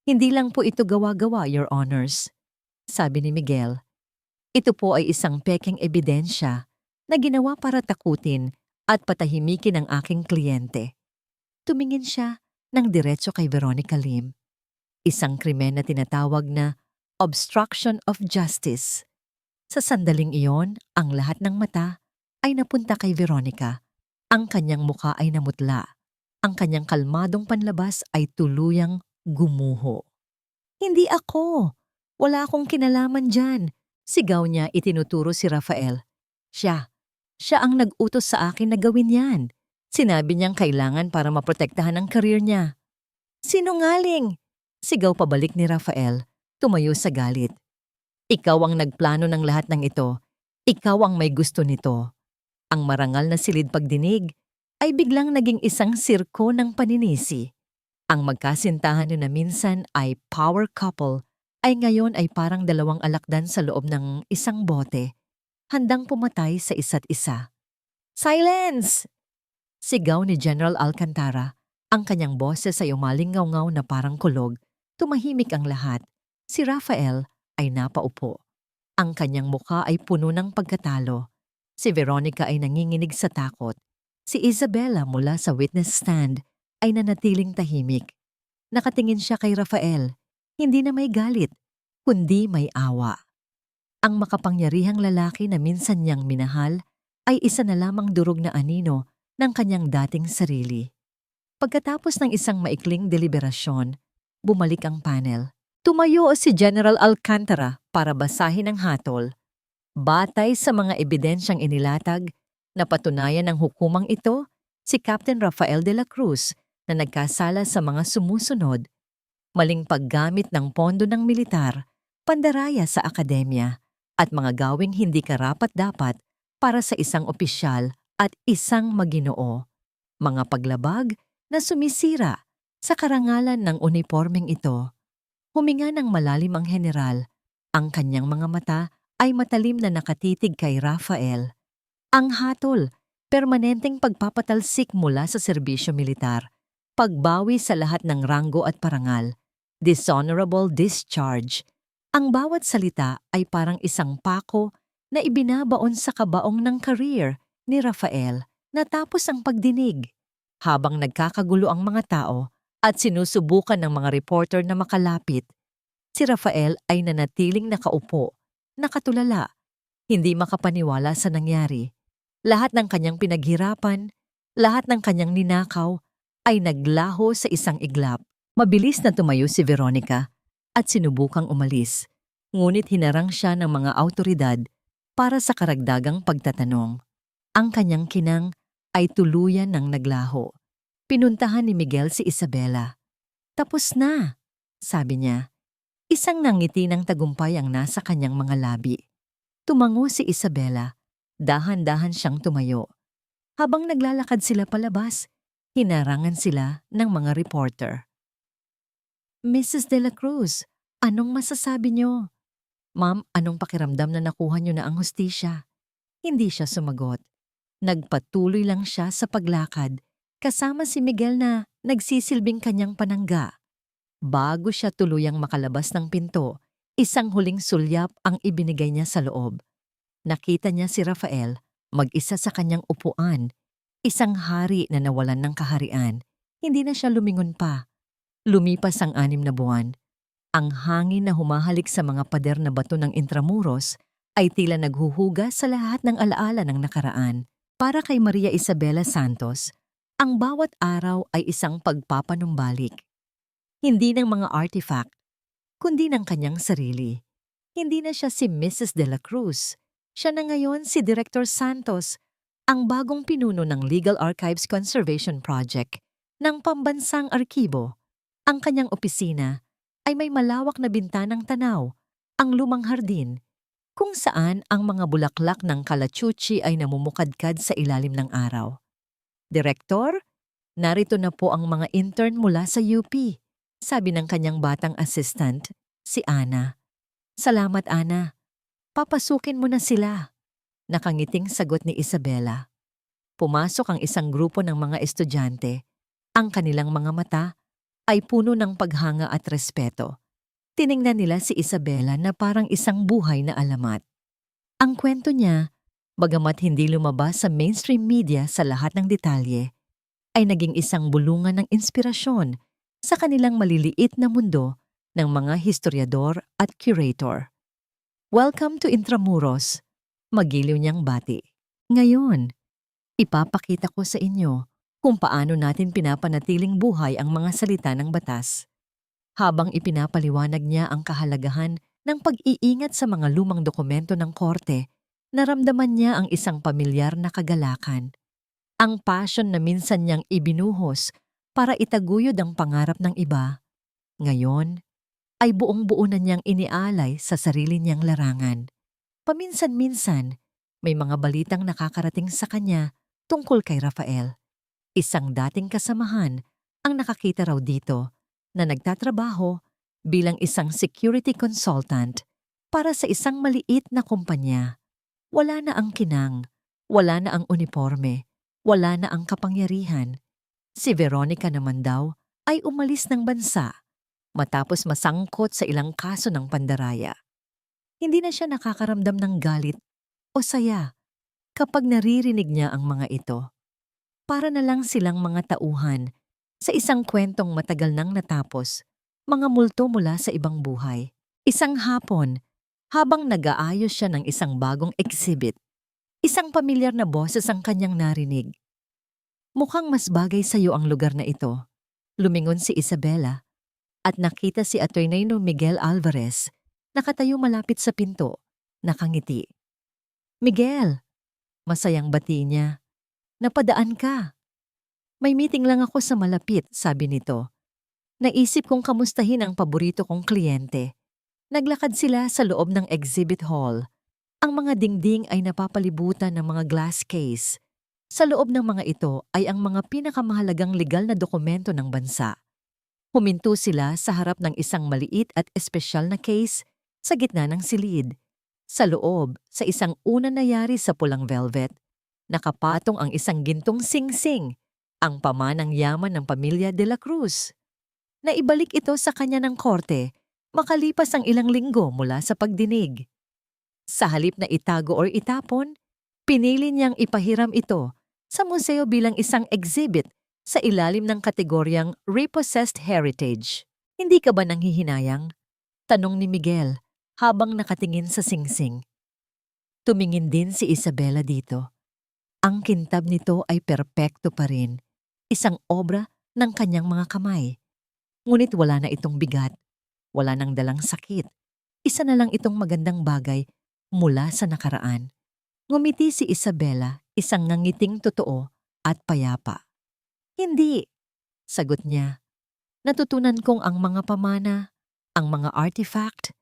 Hindi lang po ito gawa-gawa, Your Honors. Sabi ni Miguel, ito po ay isang pekeng ebidensya na ginawa para takutin at patahimikin ang aking kliyente. Tumingin siya ng diretso kay Veronica Lim. Isang krimen na tinatawag na obstruction of justice. Sa sandaling iyon, ang lahat ng mata ay napunta kay Veronica. Ang kanyang muka ay namutla. Ang kanyang kalmadong panlabas ay tuluyang gumuho. Hindi ako! Wala akong kinalaman dyan. Sigaw niya itinuturo si Rafael. Siya ang nag-utos sa akin na gawin yan. Sinabi niyang kailangan para maprotektahan ang career niya. Sinungaling! Sigaw pabalik ni Rafael, tumayo sa galit. Ikaw ang nagplano ng lahat ng ito. Ikaw ang may gusto nito. Ang marangal na silid pagdinig ay biglang naging isang sirko ng paninisi. Ang magkasintahan na minsan ay power couple ay ngayon ay parang dalawang alakdan sa loob ng isang bote, handang pumatay sa isa't isa. Silence! Sigaw ni General Alcantara. Ang kanyang boses ay umalingaw-ngaw na parang kulog. Tumahimik ang lahat. Si Rafael ay napaupo. Ang kanyang muka ay puno ng pagkatalo. Si Veronica ay nanginginig sa takot. Si Isabela mula sa witness stand ay nanatiling tahimik. Nakatingin siya kay Rafael. Hindi na may galit, kundi may awa. Ang makapangyarihang lalaki na minsan niyang minahal ay isa na lamang durog na anino ng kanyang dating sarili. Pagkatapos ng isang maikling deliberasyon, bumalik ang panel. Tumayo si General Alcantara para basahin ang hatol. Batay sa mga ebidensyang inilatag, napatunayan ng hukumang ito si Captain Rafael de la Cruz na nagkasala sa mga sumusunod: maling paggamit ng pondo ng militar, pandaraya sa akademya, at mga gawing hindi karapat-dapat para sa isang opisyal at isang maginoo. Mga paglabag na sumisira sa karangalan ng unipormeng ito. Huminga ng malalim ang general. Ang kanyang mga mata ay matalim na nakatitig kay Rafael. Ang hatol, permanenteng pagpapatalsik mula sa serbisyo militar, pagbawi sa lahat ng ranggo at parangal, dishonorable discharge. Ang bawat salita ay parang isang pako na ibinabaon sa kabaong ng career ni Rafael natapos ang pagdinig. Habang nagkakagulo ang mga tao at sinusubukan ng mga reporter na makalapit, si Rafael ay nanatiling nakaupo, nakatulala, hindi makapaniwala sa nangyari. Lahat ng kanyang pinaghirapan, lahat ng kanyang ninakaw ay naglaho sa isang iglap. Mabilis na tumayo si Veronica at sinubukang umalis, ngunit hinarang siya ng mga awtoridad para sa karagdagang pagtatanong. Ang kanyang kinang ay tuluyan ng naglaho. Pinuntahan ni Miguel si Isabela. Tapos na, sabi niya. Isang nangiti ng tagumpay ang nasa kanyang mga labi. Tumango si Isabela. Dahan-dahan siyang tumayo. Habang naglalakad sila palabas, hinarangan sila ng mga reporter. Mrs. De La Cruz, anong masasabi niyo? Ma'am, anong pakiramdam na nakuha niyo na ang hustisya? Hindi siya sumagot. Nagpatuloy lang siya sa paglakad, kasama si Miguel na nagsisilbing kanyang panangga. Bago siya tuluyang makalabas ng pinto, isang huling sulyap ang ibinigay niya sa loob. Nakita niya si Rafael, mag-isa sa kanyang upuan, isang hari na nawalan ng kaharian. Hindi na siya lumingon pa. Lumipas ang 6 na buwan. Ang hangin na humahalik sa mga pader na bato ng Intramuros ay tila naghuhuga sa lahat ng alaala ng nakaraan. Para kay Maria Isabela Santos, ang bawat araw ay isang pagpapanumbalik. Hindi ng mga artifact, kundi ng kanyang sarili. Hindi na siya si Mrs. De La Cruz. Siya na ngayon si Director Santos, ang bagong pinuno ng Legal Archives Conservation Project ng Pambansang Arkibo. Ang kanyang opisina ay may malawak na bintanang tanaw, ang lumang hardin, kung saan ang mga bulaklak ng kalachuchi ay namumukadkad sa ilalim ng araw. Direktor, narito na po ang mga intern mula sa UP, sabi ng kanyang batang assistant, si Ana. Salamat, Ana. Papasukin mo na sila. Nakangiting sagot ni Isabela. Pumasok ang isang grupo ng mga estudyante. Ang kanilang mga mata ay puno ng paghanga at respeto. Tiningnan nila si Isabela na parang isang buhay na alamat. Ang kwento niya, bagamat hindi lumabas sa mainstream media sa lahat ng detalye, ay naging isang bulungan ng inspirasyon sa kanilang maliliit na mundo ng mga historiador at curator. Welcome to Intramuros, magiliw niyang bati. Ngayon, ipapakita ko sa inyo kung paano natin pinapanatiling buhay ang mga salita ng batas. Habang ipinapaliwanag niya ang kahalagahan ng pag-iingat sa mga lumang dokumento ng korte, naramdaman niya ang isang pamilyar na kagalakan. Ang passion na minsan niyang ibinuhos para itaguyod ang pangarap ng iba, ngayon ay buong-buo na niyang inialay sa sarili niyang larangan. Paminsan-minsan, may mga balitang nakakarating sa kanya tungkol kay Rafael. Isang dating kasamahan ang nakakita raw dito na nagtatrabaho bilang isang security consultant para sa isang maliit na kumpanya. Wala na ang kinang, wala na ang uniforme, wala na ang kapangyarihan. Si Veronica naman daw ay umalis ng bansa matapos masangkot sa ilang kaso ng pandaraya. Hindi na siya nakakaramdam ng galit o saya kapag naririnig niya ang mga ito. Para na lang silang mga tauhan sa isang kwentong matagal nang natapos, mga multo mula sa ibang buhay. Isang hapon, habang nag-aayos siya ng isang bagong exhibit, isang pamilyar na boses ang kanyang narinig. Mukhang mas bagay sa iyo ang lugar na ito. Lumingon si Isabela at nakita si Attorney Miguel Alvarez, nakatayo malapit sa pinto, nakangiti. Miguel, masayang bati niya. Napadaan ka. May meeting lang ako sa malapit, sabi nito. Naisip kong kamustahin ang paborito kong kliyente. Naglakad sila sa loob ng exhibit hall. Ang mga dingding ay napapalibutan ng mga glass case. Sa loob ng mga ito ay ang mga pinakamahalagang legal na dokumento ng bansa. Huminto sila sa harap ng isang maliit at espesyal na case sa gitna ng silid. Sa loob, sa isang una na yari sa pulang velvet, nakapatong ang isang gintong singsing, ang pamanang yaman ng pamilya De La Cruz. Naibalik ito sa kanya ng korte makalipas ang ilang linggo mula sa pagdinig. Sa halip na itago o itapon, pinili niyang ipahiram ito sa museo bilang isang exhibit sa ilalim ng kategoryang Repossessed Heritage. Hindi ka ba nanghihinayang? Tanong ni Miguel habang nakatingin sa singsing. Tumingin din si Isabela dito. Ang kintab nito ay perpekto pa rin, isang obra ng kanyang mga kamay. Ngunit wala na itong bigat, wala nang dalang sakit. Isa na lang itong magandang bagay mula sa nakaraan. Ngumiti si Isabela, isang ngangiting totoo at payapa. Hindi, sagot niya. Natutunan kong ang mga pamana, ang mga artifact,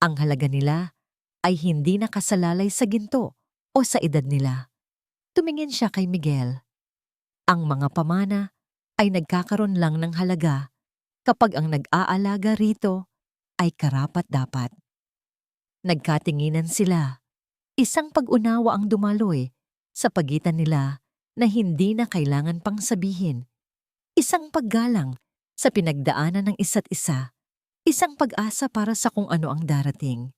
ang halaga nila ay hindi nakasalalay sa ginto o sa edad nila. Tumingin siya kay Miguel. Ang mga pamana ay nagkakaroon lang ng halaga kapag ang nag-aalaga rito ay karapat-dapat. Nagkatinginan sila. Isang pag-unawa ang dumaloy sa pagitan nila na hindi na kailangan pang sabihin. Isang paggalang sa pinagdaanan ng isa't isa. Isang pag-asa para sa kung ano ang darating.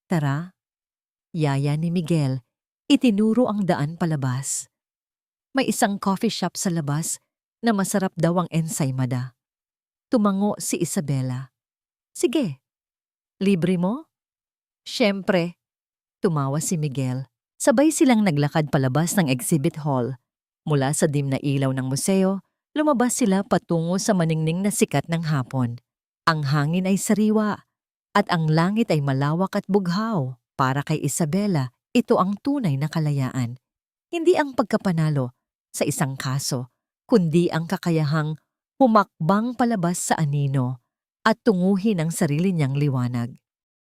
Tara, yaya ni Miguel, itinuro ang daan palabas. May isang coffee shop sa labas na masarap daw ang ensaymada. Tumango si Isabela. Sige, libre mo? Siyempre, Tumawa si Miguel. Sabay silang naglakad palabas ng exhibit hall. Mula sa dim na ilaw ng museo, lumabas sila patungo sa maningning na sikat ng hapon. Ang hangin ay sariwa at ang langit ay malawak at bughaw. Para kay Isabela, ito ang tunay na kalayaan. Hindi ang pagkapanalo sa isang kaso, kundi ang kakayahang humakbang palabas sa anino at tunguhin ang sarili niyang liwanag.